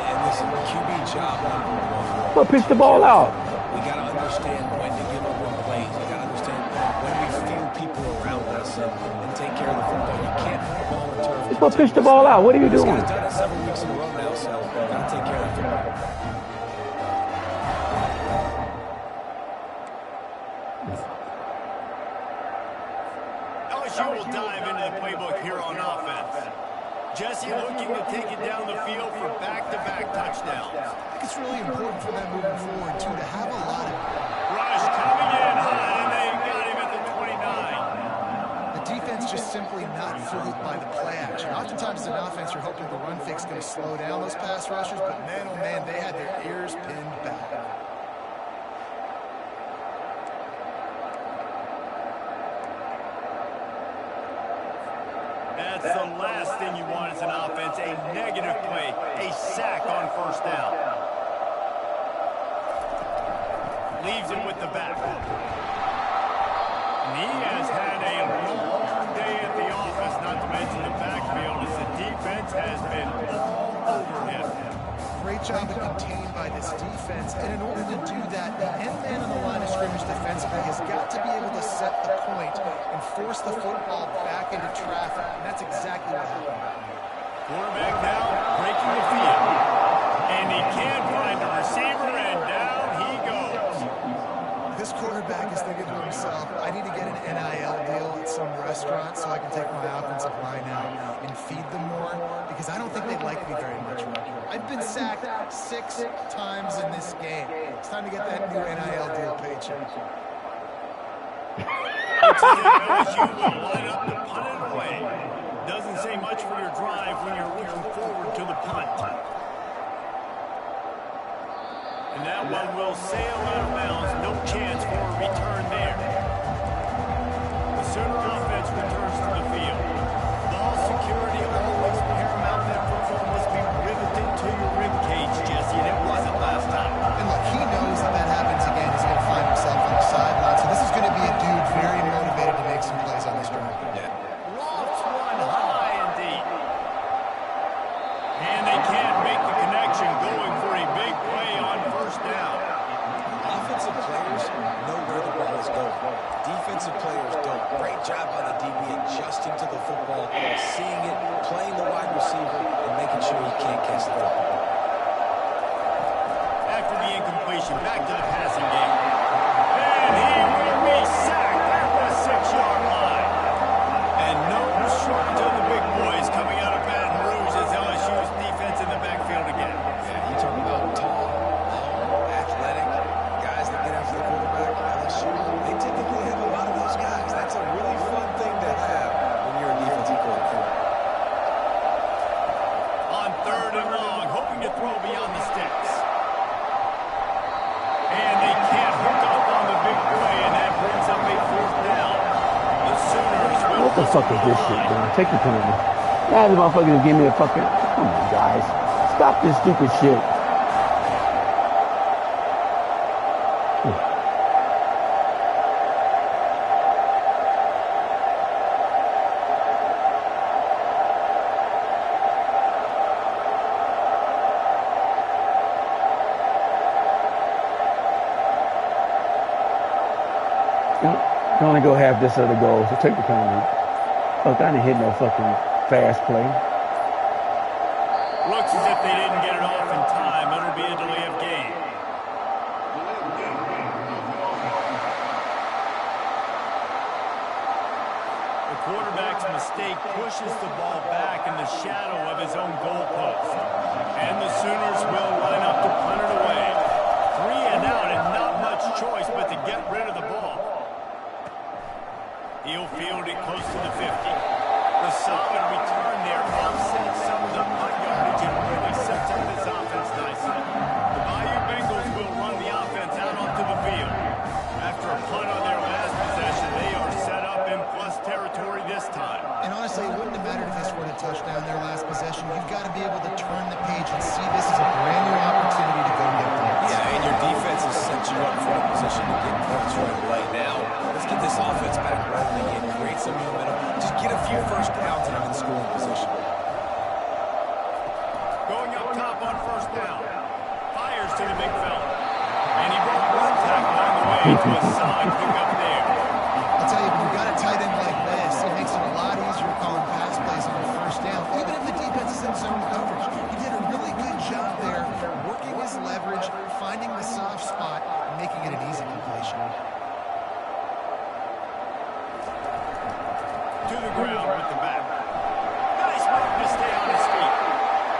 And listen, QB job number one. Well, pitch the ball out. We got to understand when to give up on plays. We got to understand when we feel people around us and take care of the football. You can't put the ball in turf. Just go pitch the ball out. What are you He's doing? done it several weeks in a row now, so got to take care of the football. LSU will dive into the playbook here on offense. Jesse looking to take it down the field for back-to-back touchdowns. I think it's really important for them moving forward, too, to have a lot of... Rush coming in high, and they got him at the 29. The defense just simply not fooled by the play action. Oftentimes, as an offense, you're hoping the run fix going to slow down those pass rushers, but man, oh man, they had their ears pinned back. That's the last thing you want as an offense, a negative play, a sack on first down. Leaves it with the back. And he has had a long day at Great job of contained by this defense. And in order to do that, the end man on the line of scrimmage defensively has got to be able to set the point and force the football back into traffic. And that's exactly what happened. Quarterback now breaking the field. And he can't find a receiver, and down he goes. This quarterback is thinking to himself, I need to get an NIL deal at some restaurant so I can take my offensive line out and feed them more, because I don't think they like me very much right here. I've been sacked 6 times in this game. It's time to get that new NIL deal paycheck. Looks as if LSU will line up to punt it away. Doesn't say much for your drive when you're looking forward to the punt. And that one will sail out of bounds. No chance for a return there. The Sooner offense returns to the field. Ball security always paramount. That football must be riveted to your ribcage, Jesse, and it wasn't last time. And look, he knows that happens again. He's going to find himself on the sideline. So this is going to be a dude very motivated to make some plays on this drive. Yeah. Lofts one high indeed. And they can't make the connection, going for a big play on first down. Offensive players know where the ball is going. Defensive players don't. Great job by the DB adjusting to the football, seeing it, playing the wide receiver, and making sure he can't catch the football. After the incompletion, back to the passing game. And he will be sacked at the 6-yard line. And no shortage of the big boys coming out of Baton Rouge as LSU's defense in the backfield again. Yeah, you talk about tall, long, athletic guys that get after the quarterback. LSU, they typically have a lot of those guys. That's a really fun thing to have when you're a defensive coordinator. On 3rd and long, hoping to throw beyond the sticks. And they can't hook up on the big play, and that brings up a 4th down. The Sooners will... What the fuck is this shit, man? Take the penalty. Now the motherfuckers give me a fucking... Come on, guys. Stop this stupid shit. You only go half this other goal, so take the penalty. Fuck, I didn't hit no fucking fast play. Looks as if they didn't get it off in time. It'll be a delay of game. The quarterback's mistake pushes the ball back in the shadow of his own goalpost. And the Sooners will line up to punt it away. 3 and out, and not much choice but to get rid of the ball. He'll field it close to the 50. The solid return there offsets some of the punt yardage and really sets up this offense nicely. The Bayou Bengals will run the offense out onto the field. After a punt on their last possession, they are set up in plus territory this time. And honestly, it wouldn't have mattered if they scored a touchdown their last possession. You've got to be able to turn the page and see this as a brand new opportunity to go get points. Yeah, and your defense has set you up for a position to get points right now. Let's get this offense back rolling again, create some momentum, just get a few first downs and I'm in scoring position. Going up top on first down. Fires to the big fella. And he broke one tackle on the way to a solid pickup there. I'll tell you, when you've got a tight end like this, it makes it a lot easier calling pass plays on first down, even if the defense is in zone coverage. He did a really good job there, working his leverage, finding the soft spot, and making it an easy completion. To the ground with the back. Nice move to stay on his feet.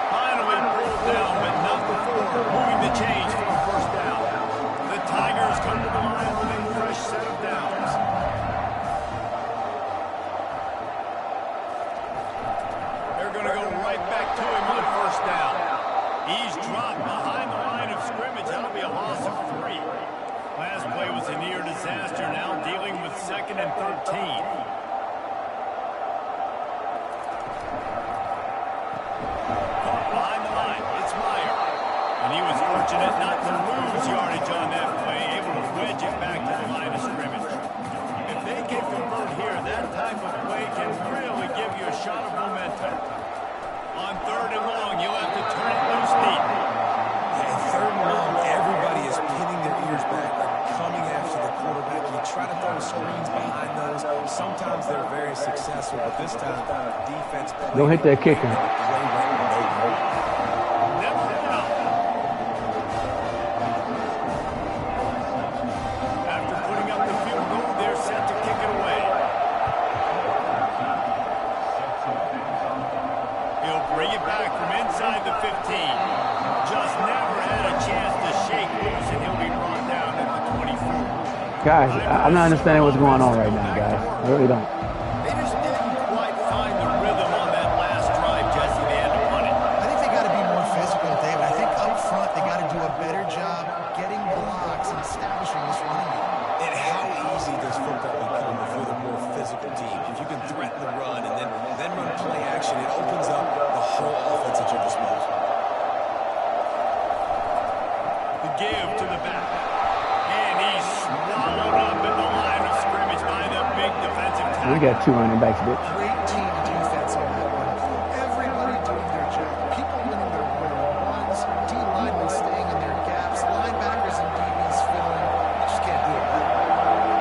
Finally pulled down, but not before moving the chains for a first down. The Tigers come to the line with a fresh set of downs. They're going to go right back to him on first down. He's dropped behind the line of scrimmage. That'll be a loss of 3. Last play was a near disaster. Now dealing with 2nd and 13. And he was fortunate not to lose yardage on that play, able to wedge it back to the line of scrimmage. If they can convert here, that type of play can really give you a shot of momentum. On 3rd and long, you'll have to turn it loose deep. try to throw screens behind those. Sometimes they're very successful, but this time, defense... Don't hit that kicker. After putting up the field goal, they're set to kick it away. He'll bring it back from inside the 15. Just never had a chance to shake loose, and he'll be brought down at the 24. Guys, I'm not understanding what's going on right now, guys. I really don't. They just didn't quite find the rhythm on that last drive, Jesse. They had to punt it. I think they got to be more physical, David. I think up front they got to do a better job getting blocks and establishing this running game. And how easy does football become if you're the more physical team? If you can threaten the run and then run play action, it opens up the whole offense at your disposal. The give to the back. And he's swallowed up in the line of scrimmage by the big defensive tackle. We got 2 running backs, bitch. Great team defense on that one. Everybody doing their job. People winning their one-on-ones, D-linemen staying in their gaps, linebackers and DBs filling. You just can't do it.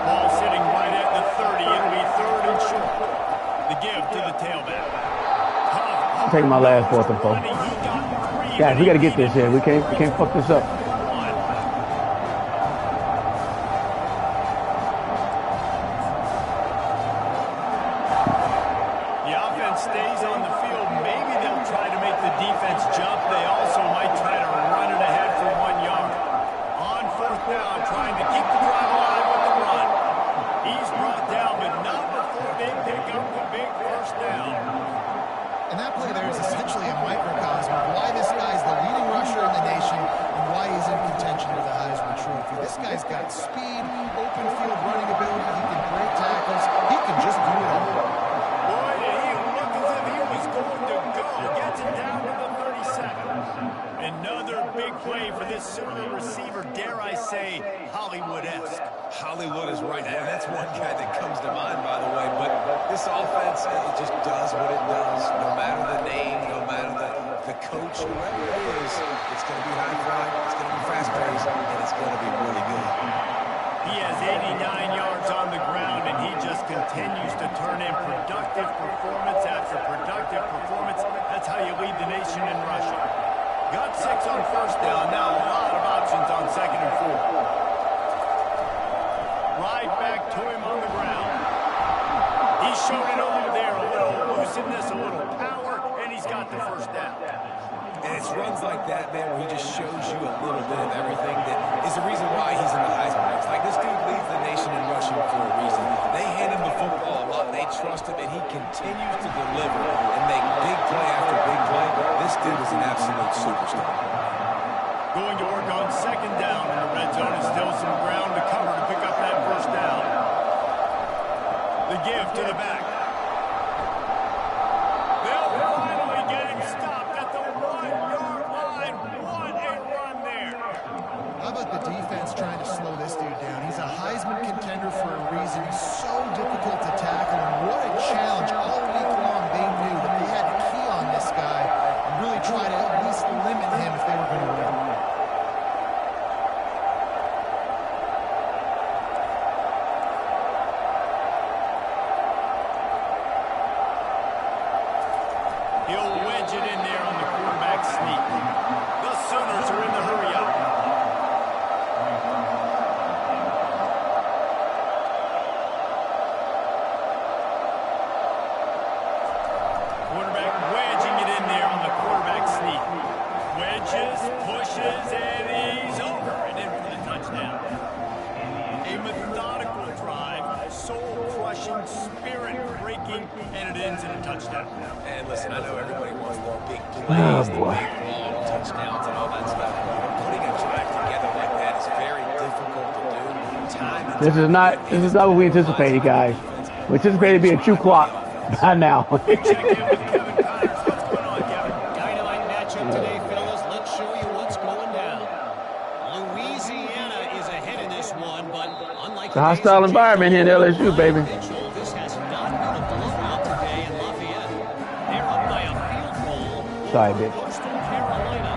Ball sitting right at the 30. It'll be 3rd and short. The give to the tailback. I'm taking my last 4th and 4. Guys, we got to get this here. We can't fuck this up. The offense stays on the field. Maybe they'll try to make the defense jump. They also might try to run it ahead for 1 yard. On 4th down, trying to keep the drive alive with the run. He's brought down, but not before they pick up the big 1st down. And that play there is essentially a microcosm of why this guy's the leading rusher in the nation and why he's in contention for the Heisman Trophy. This guy's got speed, open field running ability, he can break tackles, he can just do it all. Boy, did he look as if he was going to go. Gets it down to the 32nd. Another big play for this Sooner receiver, dare I say, Hollywood-esque. Hollywood is right, and that's one guy that comes to mind, by the way. But this offense, it just does what it does. No matter the name, no matter the coach, whoever it is, it's going to be high flying, it's going to be fast-paced, and it's going to be really good. He has 89 yards on the ground, and he just continues to turn in productive performance after productive performance. That's how you lead the nation in rushing. Got 6 on 1st down. Now a lot of options on 2nd and 4. Right back to him on the ground. He showed it over there. A little looseness, a little power, and he's got the 1st down. And it's runs like that, man, where he just shows you a little bit of everything that is the reason why he's in the Heisman race. Like, this dude leads the nation in rushing for a reason. They hand him the football a lot. They trust him, and he continues to deliver and make big play after big play. This dude is an absolute superstar. Going to work on 2nd down in the red zone. Is still some ground to cover to pick up that 1st down. The give to the back. They'll finally get him stopped at the 1-yard line. What a run there. How about the defense trying to slow this dude down? He's a Heisman contender for a reason. He's so difficult to tackle, and what a challenge. All week long they knew that they had to key on this guy and really try to at least limit him if they were going to win. He'll wedge it in there on the quarterback sneak. The Sooners are in the hurry up. Quarterback wedging it in there on the quarterback sneak. Wedges, pushes, and he's over and in for the touchdown. A methodical drive, soul-crushing, spirit-breaking, and it ends in a touchdown. And listen, I know everybody wants more big plays, Oh, boy. big long touchdowns and all that stuff. Putting a drive together like that is very difficult to do. Time and This is not what we anticipated, guys. We anticipated it being 2 o'clock by now. Check in with Kevin Connors. What's going on, Kevin? Dynamite matchup today, fellas. Let's show you what's going down. Louisiana is ahead in this one, but unlike It's a hostile environment here in LSU, baby. this has not been a blowout today in Lafayette. They're up by a field goal. Sorry, bitch. Coastal Carolina.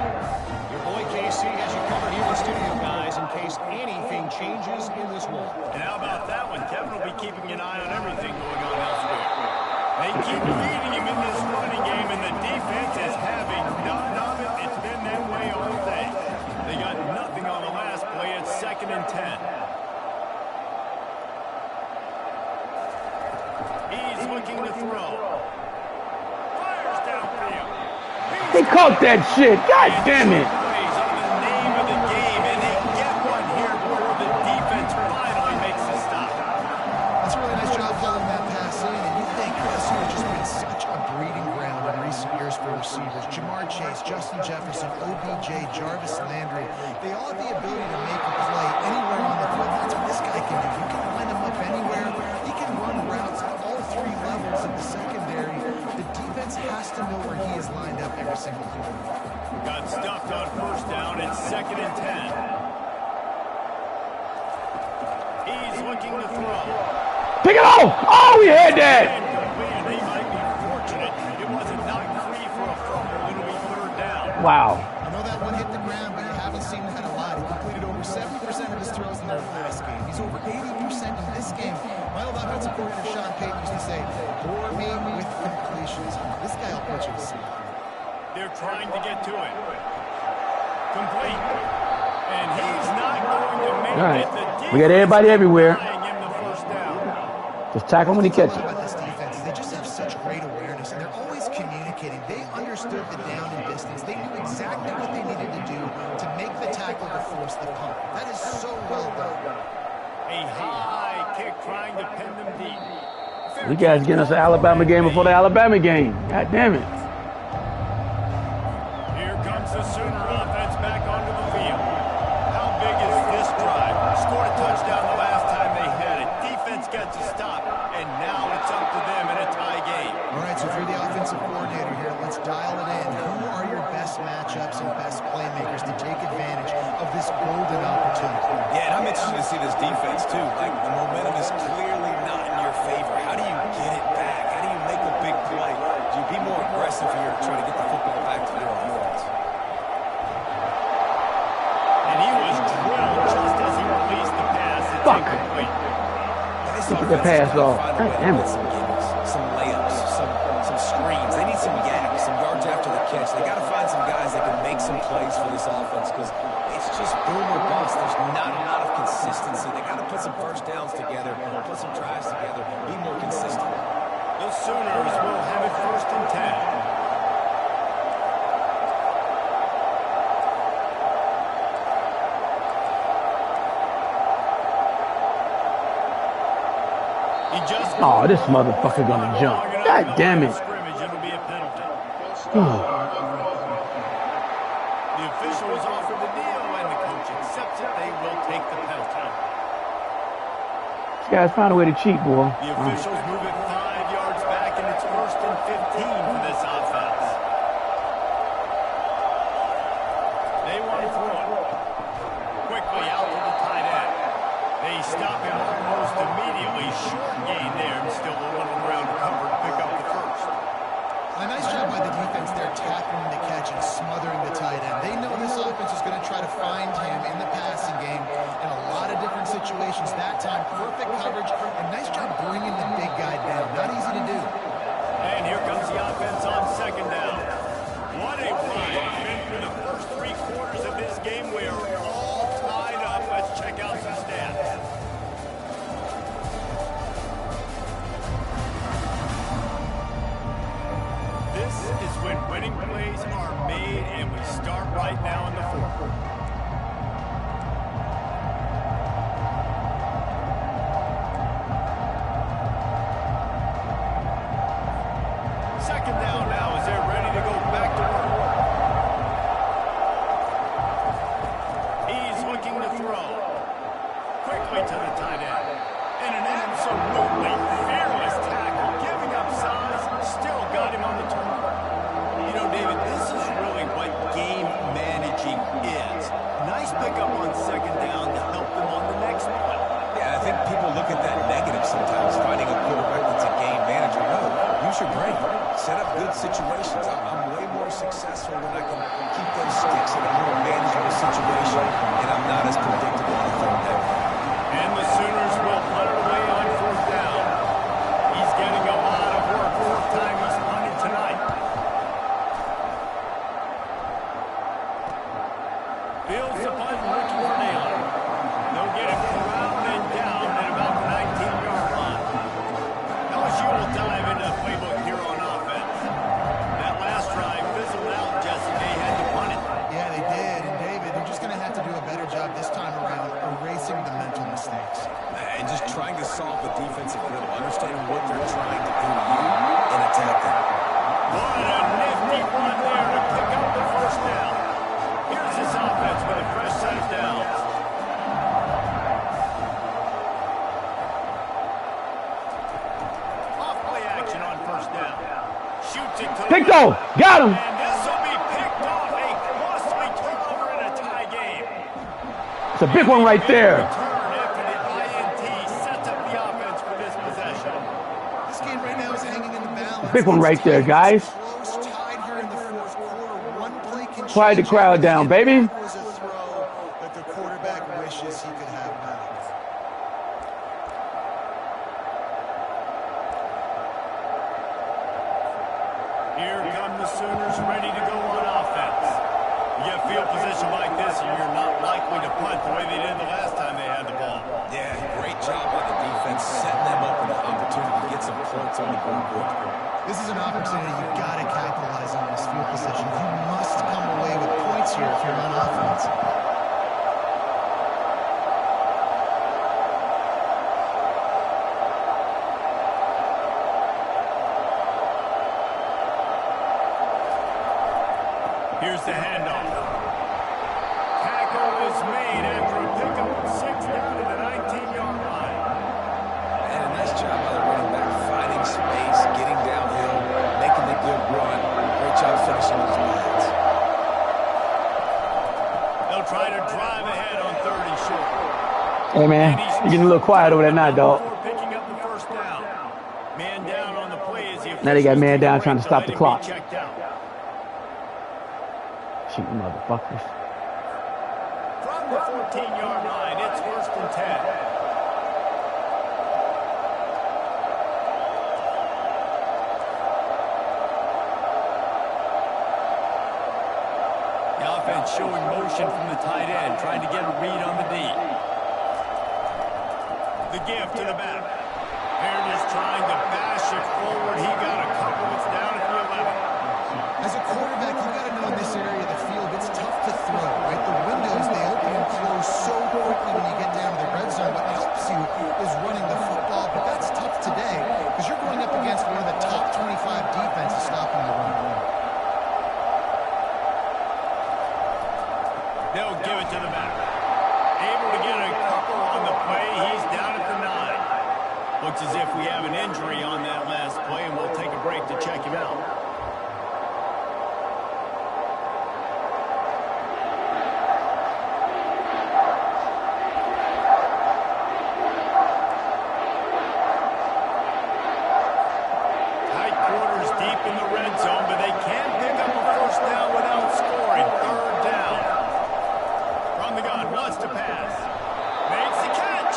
Your boy KC has you covered here in the studio, guys, in case anything changes in this one. And how about that one? They keep feeding him in this running game, and the defense is having none of it. It's been that way all day. They got nothing on the last play. It's 2nd and 10. He's looking to throw. Fires downfield. They caught that shit. God damn it. Plays on the name of the game, and they get one here before the defense finally makes a stop. That's a really nice job pulling that pass in, and you think LSU has just been such a breeding ground in recent years for receivers. Jamar Chase, Justin Jefferson, OBJ, Jarvis Landry, they all have the ability to make a play anywhere on the field. That's what this guy can do. You can line him up anywhere. He can run routes at all 3 levels of the secondary. The defense has to know where he is lined up every single play. Got stuffed on 1st down. It's 2nd and 10. He's looking to throw. Pick it off! Oh, we had that! And they might be fortunate. It wasn't knocked free for a fumble. It'll be 3rd down. Wow. I know that one hit the ground, but you haven't seen that a lot. He completed over 70% of his throws in their last game. He's over 80% in this game. My old offensive coordinator, Sean Payton, used to say, bore me with completions. This guy will put you to sleep. They're trying to get to it. Complete. And he's not going to make All right. it. We got everybody everywhere. Tying him the 1st down. Just tackle him when he catches it. About this defense, they just have such great awareness, and they're always communicating. They understood the down and distance. They knew exactly what they needed to do to make the tackle to force the punt. That is so well done. A high kick trying to pin them deep. You guys getting us an Alabama game before the Alabama game. God damn it. Here comes the Sooner offense back onto the field. How big is this drive? Scored a touchdown the last time they had it. Defense gets a stop, and now it's up to them in a tie game. All right, so if you're the offensive coordinator here, let's dial it in. Who are your best matchups and best playmakers to take advantage of this golden opportunity? Yeah, and I'm interested to see this defense, too. Like, the momentum is clearly not in your favor. How do you get it back? How do you make a big play? Do you be more aggressive here to try to get the football back to your offense? And he was drilled just as he released the pass. It's Fuck. incomplete. Took the pass off. God damn it. Some gimmies, some layups, some screens. They need some yaps, some yards after the catch. They got to find some guys that can make some plays for this offense because it's just boom or bust. There's not a lot of consistency. They got to put some 1st downs together, put some drives together, be more consistent. The Sooners will have it 1st and 10. Oh, this motherfucker gonna jump. God damn it. It'll be a penalty. Oh. The official was offered the deal, and the coach accepts it. They will take the penalty. These guys found a way to cheat, boy. The officials move it 5 yards back, and it's 1st and 15 for this offense. They want to throw it. Quickly out to the tight end. They stop him almost immediately. Short gain there, and still a little ground cover to pick up the 1st. A nice job by the defense there, tackling the catch and smothering the tight end. They know this offense is going to try to find him in the passing game in a lot of different situations. That time, perfect coverage, and nice job bringing the big guy down. Not easy to do. And here comes the offense on 2nd down. What a run. And for the first 3 quarters of this game, we are all tied up. Let's check out some stats. This is when winning plays are made, and we start right now in the 4th. Second down now as they're ready to go back to work. He's looking to throw. Quickly to the tight end. And an absolutely fearless tackle. Giving up size, still got him on the turn. You know, David, this is really what game managing is. Nice pickup on 2nd down to help them on the next play. Yeah, I think people look at that negative sometimes, finding a quarterback that's a game manager. No, use your brain. Set up good situations. I'm way more successful when I can keep those sticks in a more manageable situation, and I'm not as predictable on 3rd down. And the Sooners will punt it away on 4th down. He's getting a lot of work. Picked off. Got him. And this will be picked off. A costly turnover in a tie game. It's a big one right there. Return after the INT sets up the offense for this possession. This game right now is hanging in the balance. Big one right there, guys. Close, tied here in the fourth quarter. One play can Quiet the change crowd down, baby. It was a throw that the quarterback wishes he could have back. Here come the Sooners ready to go on offense. You get field position like this, and you're not likely to punt the way they did the last time they had the ball. Yeah, great job by the defense, setting them up with an opportunity to get some points on the board. This is an opportunity you've got to capitalize on this field position. You must come away with points here if you're on offense. Here's the handoff. Tackle is made after a pickup of 6 down to the 19-yard line. And a nice job by the running back, finding space, getting downhill, making the good run. Great job finishing those lines. They'll try to drive ahead on 3rd and short. Hey, man. You're getting a little quiet over there now, dog. Before picking up the first down. Man down on the play as the Now they got man officials down take a trying to break stop the let him clock. be checked out. Cheating motherfuckers. From the 14-yard line, it's 1st and 10. The offense showing motion from the tight end, trying to get a read on the D. The give to the back. They're just trying to bash it forward. He got a couple. It's down at the 11. As a quarterback, you got to know in this area of the field, it's tough to throw, right? The windows, they open and close so quickly when you get down to the red zone. What helps you is running the football, but that's tough today because you're going up against one of the top 25 defenses stopping the run. They'll give it to the back. Able to get a couple on the play. He's down at the 9. Looks as if we have an injury on that last play, and we'll take a break to check him out. Tight quarters deep in the red zone, but they can't pick up a first down without scoring. 3rd down. From the gun, wants to pass. Makes the catch.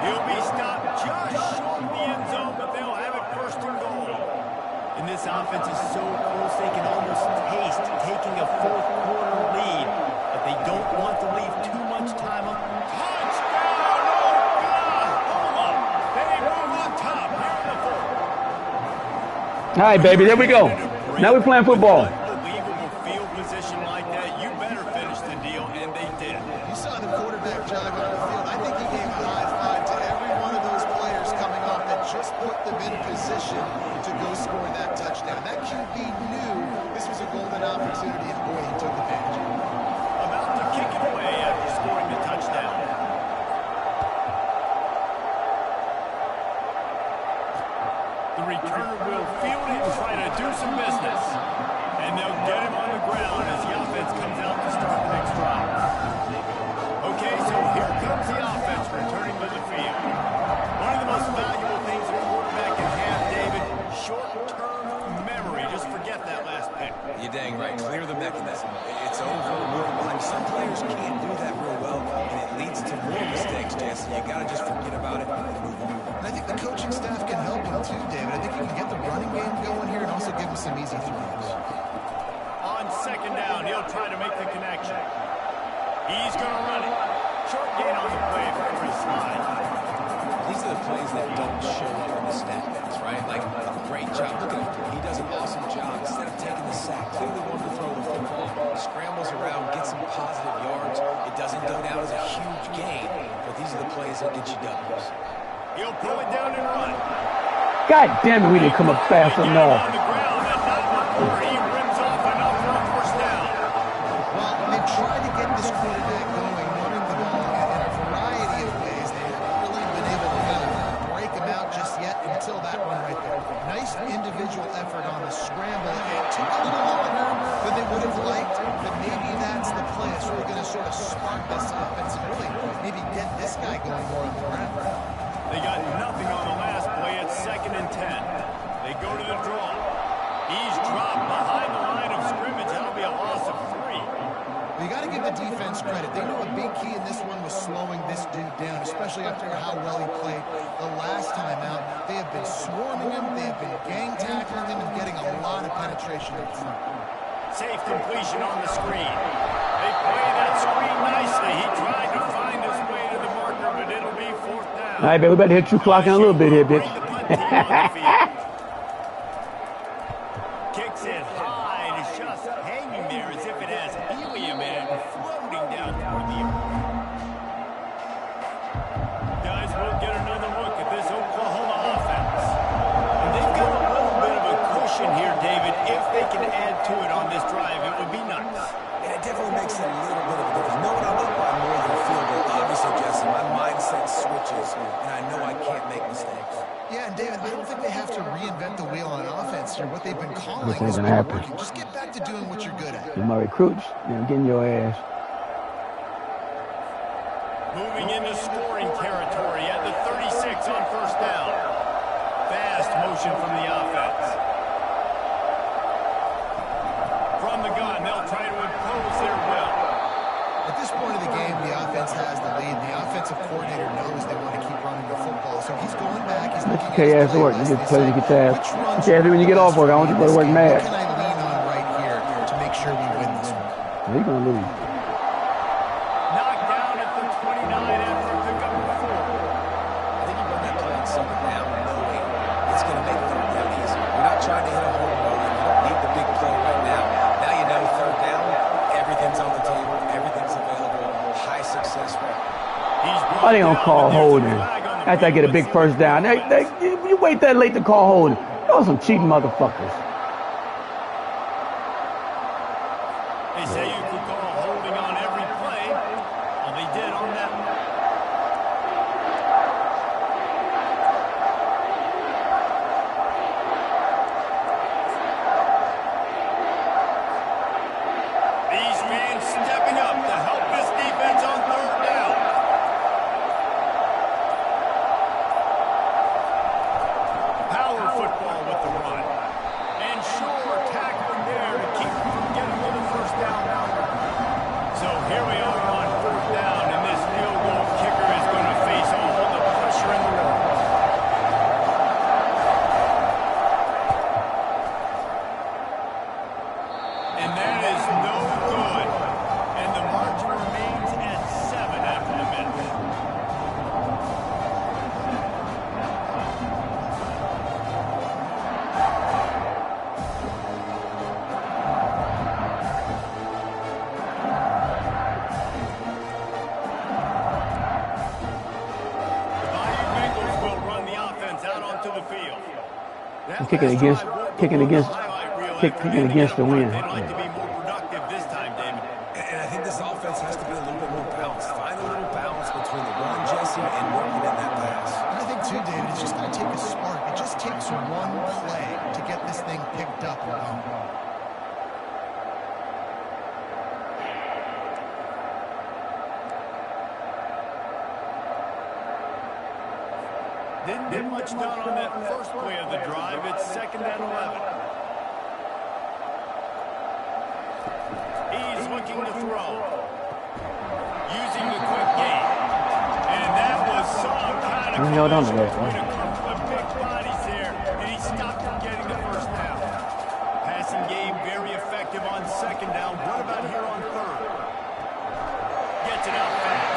He'll be stopped just short of the end zone, but they'll have it 1st and goal. And this offense is so close they can almost taste taking a 4th quarter lead, but they don't want to leave too much time up. Touchdown, Oklahoma! They move on top here in the 4th. All right, baby. There we go. Now we're playing football. Unbelievable field position like that. You better finish the deal, and they did. You saw the quarterback jog on the field. I think he gave a high five to every one of those players coming off that just put them in position to go score that touchdown. That QB knew this was a golden opportunity, and boy, he took advantage of it. About to kick it away after scoring the touchdown. The returner will field it and try to do some business. And they'll get him on the ground as the offense comes out to start the next drive. Okay, so here comes the offense returning to the field. One of the most valuable things a quarterback can have, David, short-term memory. Just forget that last pick. You're dang right. Clear the mechanism. It's over. Move behind. Some players can't do that real well, and it leads to more mistakes, Jesse. You got to just forget about it and move on. And I think the coaching staff can help him too, David. I think he can get the running game going here and also give him some easy throws. On 2nd down, he'll try to make the connection. He's going to run it. Short gain on the play for a slide. These are the plays that don't show up in the stat books, right? Like, great job. Look at him. He does an awesome job. Instead of taking the sack, clearly wanted to throw the football. Scrambles around, gets some positive yards. It doesn't go down as a huge gain, but these are the plays that get you W's. He'll pull it down and run. God damn it, we didn't come up fast On enough. the ground, and not before he rims off enough for a first down. Well, they've tried to get this quarterback going, running the ball in a variety of ways. They haven't really been able to kind of break him out just yet until that run right there. Nice individual effort on the scramble. It took a little longer than they would have liked, but maybe that's the play. It's really going to sort of spark this offense and really maybe get this guy going more on the ground. They got nothing on the last play. It's 2nd and 10. They go to the draw. He's dropped behind the line of scrimmage. That'll be a loss of 3. You got to give the defense credit. They knew a big key in this one was slowing this dude down, especially after how well he played the last time out. They have been swarming him. They have been gang tackling him and getting a lot of penetration up front. Safe completion on the screen. They play that screen nicely. He tried to find his way to the marker, but it'll be 4th down. All right, baby, we better hit you clocking a little bit here, bitch. Kicks it high, and it's just hanging there as if it has helium in it and floating down toward the earth. Guys, we'll get another look at this Oklahoma offense. And they've got a little bit of a cushion here, David. If they can add to it on this drive, it would be nice. Yeah, it definitely makes a little bit of a difference. Knowing I'm up by more than a field goal, obviously, Jesse, my mindset switches, and I know I can't make mistakes. Yeah, and David, I don't think they have to reinvent the wheel on offense here. What they've been calling This ain't has gonna been happen. working. Just get back to doing what you're good at. My recruits, getting your ass. Moving into scoring territory at the 36 on 1st down. Fast motion from the offense. From the gun, they'll try to impose their will. At this point of the game, the offense has the lead. The offensive coordinator knows they want to keep running the football, so he's going back. He's looking Okay, at ass his to work. You playlist. get They play, say, you get your ass. which runs Okay, when you get off work, I want you to go to work What mad. can I lean on right here to make sure we win this one? You're gonna lose. Knocked down at the 29 after a pickup of 4. I think you run that play and send it down knowing it's going to make 3rd down easy. You're not trying to hit a home run. You don't need the big play right now. Now you know 3rd down, everything's on the table, everything's available, high success rate. Why they gonna call holding after I get a big 1st down? You wait that late to call holding. Those some cheating motherfuckers. They say you could call holding on every play. Well, they did on that one. These fans stepping up to help this defense on 3rd down. Power football with the run. And sure, tackling there to keep them from getting to the 1st down marker. So here we are on 4th down, and this field goal kicker is going to face all the pressure in the world. And that is no good. And the margin remains at 7 after the minute. The Bayou Bengals will run the offense out onto the field. That Kicking last against- drive won't kicking go on against- highlight reel kick- after kicking ending against in a the win. win. They'd like to be more productive this time, David. And I think this offense has to be a little bit more balanced. Find a little balance between the run, Jesse, and working in that pass. I think, too, David, it's just going to take a spark. It just takes one play to get this thing picked up and going. Didn't get much done on that first play of the drive. It's 2nd and 11. He's looking to throw. Using the quick game. And that was some kind of Held on to that. between a couple of big bodies there, and he stopped from getting the 1st down. Passing game very effective on 2nd down. What about here on 3rd? Gets it out fast.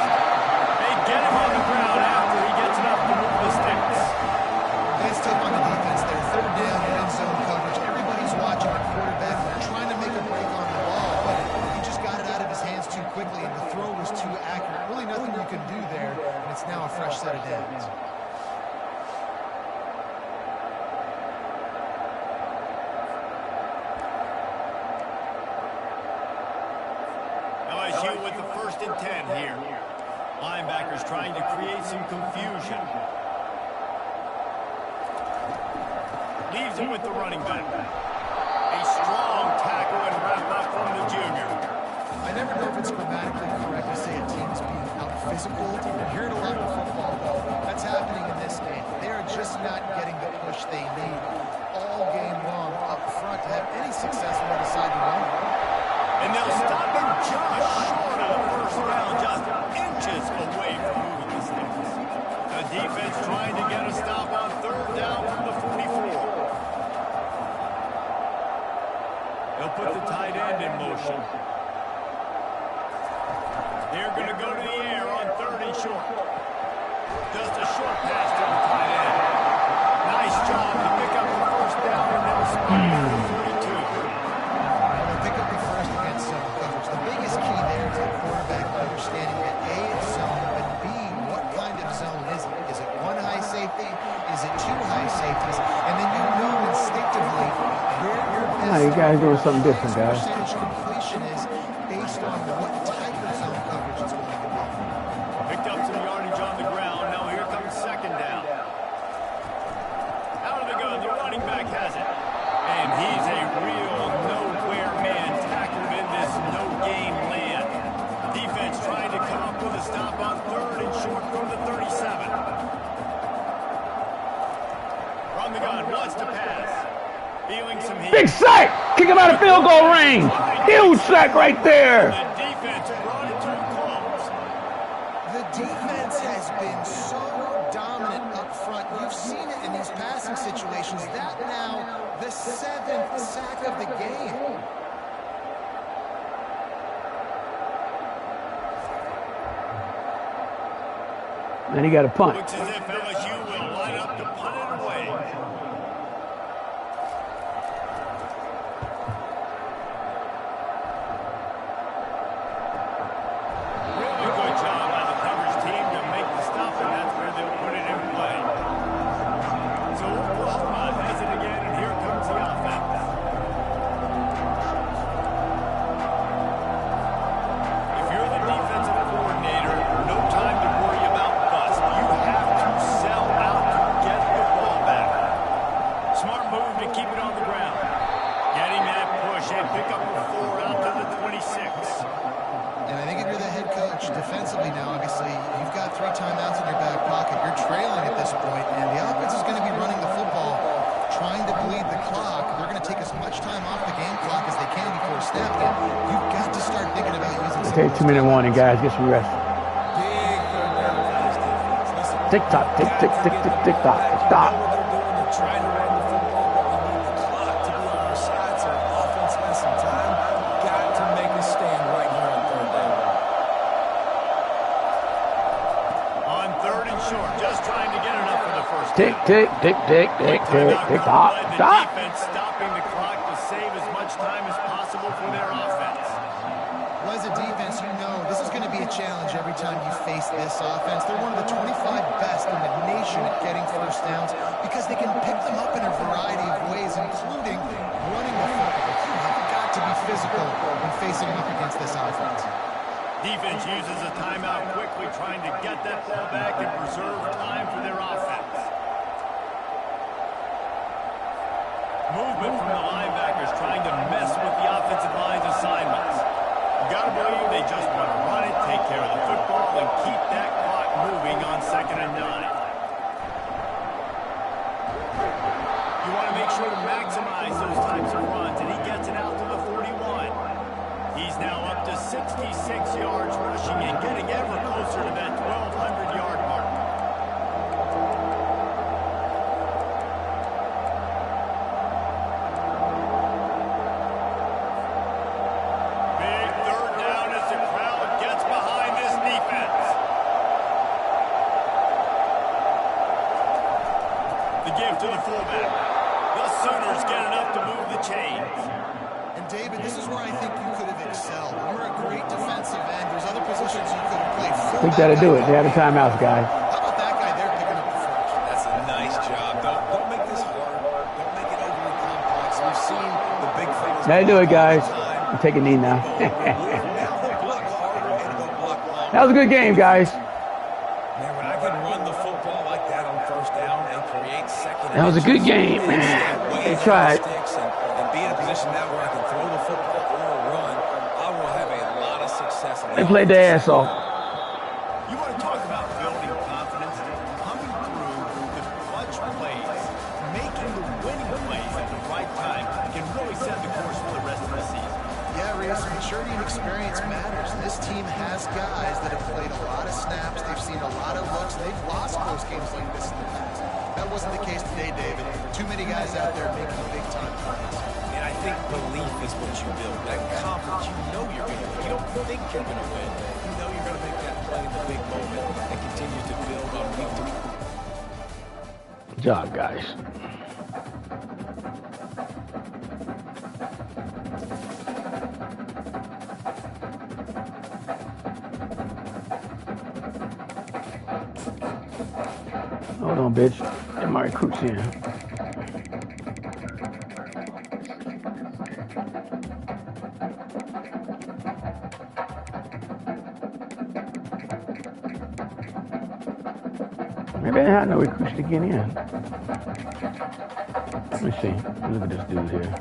They get him on the ground after he gets it up to move the sticks. Nice tape on the defense there. 3rd down, end zone coverage. Everybody's watching the quarterback. They're trying to make a break on the ball, but he just got it out of his hands too quickly, and the throw was too accurate. Really nothing you can do there, and it's now a fresh set of downs. LSU with the 1st and 10 here. Linebackers trying to create some confusion. Leaves it with the running back. A strong tackle and wrap up from the junior. I never know if it's grammatically correct to say a team's being out-physical. You're hearing a lot of football, though. That's happening in this game. They're just not getting the push they need all game long up front to have any success when they decide to run. And they'll stop him just short of the first down, just inches away from moving the sticks. The defense trying to get a stop on third down from the 44. They'll put the tight end in motion. They're going to go to the air on third and short. Just a short pass to the tight end. Nice job to pick up the first down and then respond to the 42. They'll pick up the first against zone coverage. The biggest key there is the quarterback understanding that A, it's zone, but B, what kind of zone is it? Is it one high safety? Is it two high safeties? And then you know instinctively where your best You guys doing something different, guys. percentage completion is based on what type of zone coverage it's going to be. Picked up some yardage on the ground. Now here comes second down. Out of the gun, the running back has it. And he's a real nowhere man tackled in this no-game land. Defense trying to come up with a stop on third and short from the 37. From the gun, wants to pass. Feeling some heat. Big sack! Kick him out of field goal range. Huge sack right there. The defense brought it to a close. The defense has been so dominant up front. You've seen it in these passing situations. That now, the 7th sack of the game. And he got a punt. Looks as if LSU will line up to punt it away. Really good job by the coverage team to make the stop, and that's where they'll put it in play. So Oklahoma has it again, and here comes the offense. If you're the defensive coordinator, no time to worry about bust. You have to sell out to get the ball back. Smart move to keep it on the ground. Getting that push and pick up a 4 out to the 26. And I think if you're the head coach defensively now, obviously, you've got 3 timeouts in your back pocket. You're trailing at this point, and the offense is going to be running the football, trying to bleed the clock. They're going to take as much time off the game clock as they can before snapping it. You've got to start thinking about using some Okay, 2-minute warning, guys. Get some rest. Big third down for this defense. Listen, Tick tock, tick, tick, tick, tick, tick tock, stop. what they're doing. They're trying to run the football, but we need the clock to be on our side so the offense has some time. Got to make a stand right here on third down. On third and short, just trying to get enough for the first Tick, down. tick, tick, tick, tick, tick, tick, tock, The stop. defense stopping the clock to save as much time as possible for their offense. Well, as a defense, you know this is going to be a challenge every time you face this offense. They're one of the 25 best in the nation at getting first downs because they can pick them up in a variety of ways, including running the football. You have got to be physical when facing up against this offense. Defense uses a timeout quickly, trying to get that ball back and preserve time for their offense. Movement from the linebackers trying to mess with the offensive line's assignments. You gotta believe they just want to run it, take care of the football, and keep that clock moving on 2nd and 9. You want to make sure to maximize those types of runs, and he gets it out to the 41. He's now up to 66 yards rushing and getting ever closer to that 1,200-yard mark. Big third down as the crowd gets behind this defense. The give to the fullback. The Sooners get enough to move the chains. And David, this is where I think you could have excelled. You're a great defensive end. There's other positions you could have played. I think that'll do it. They have a timeout, guys. How about that guy there picking up the first? That's a nice job. Don't make this hard. Don't make it overly complex. We've seen the big fellas. That'll do it, guys. You take a knee now. That was a good game, guys. Man, when I can run the football like that on first down and create second. That was a good game. Stand tried. And be in a position now where I can throw the football or run, I will have a lot of success. They played their ass off. You want to talk about building confidence? Coming through the clutch plays, making the winning plays at the right time can really set the course for the rest of the season. Yeah, Reese, maturity and experience matters. This team has guys that have played a lot of snaps. They've seen a lot of looks. They've lost close games like this in the past. That wasn't the case today, David. Too many guys out there making big-time plays. And I think belief is what you build. That confidence, you know you're going to win. You don't think you're going to win. You know you're going to make that play in the big moment and continue to build on week to week. Good job, guys. Hold on, bitch. Get my recruits in. Maybe I didn't have no recruits to get in. Let me see. Look at this dude here.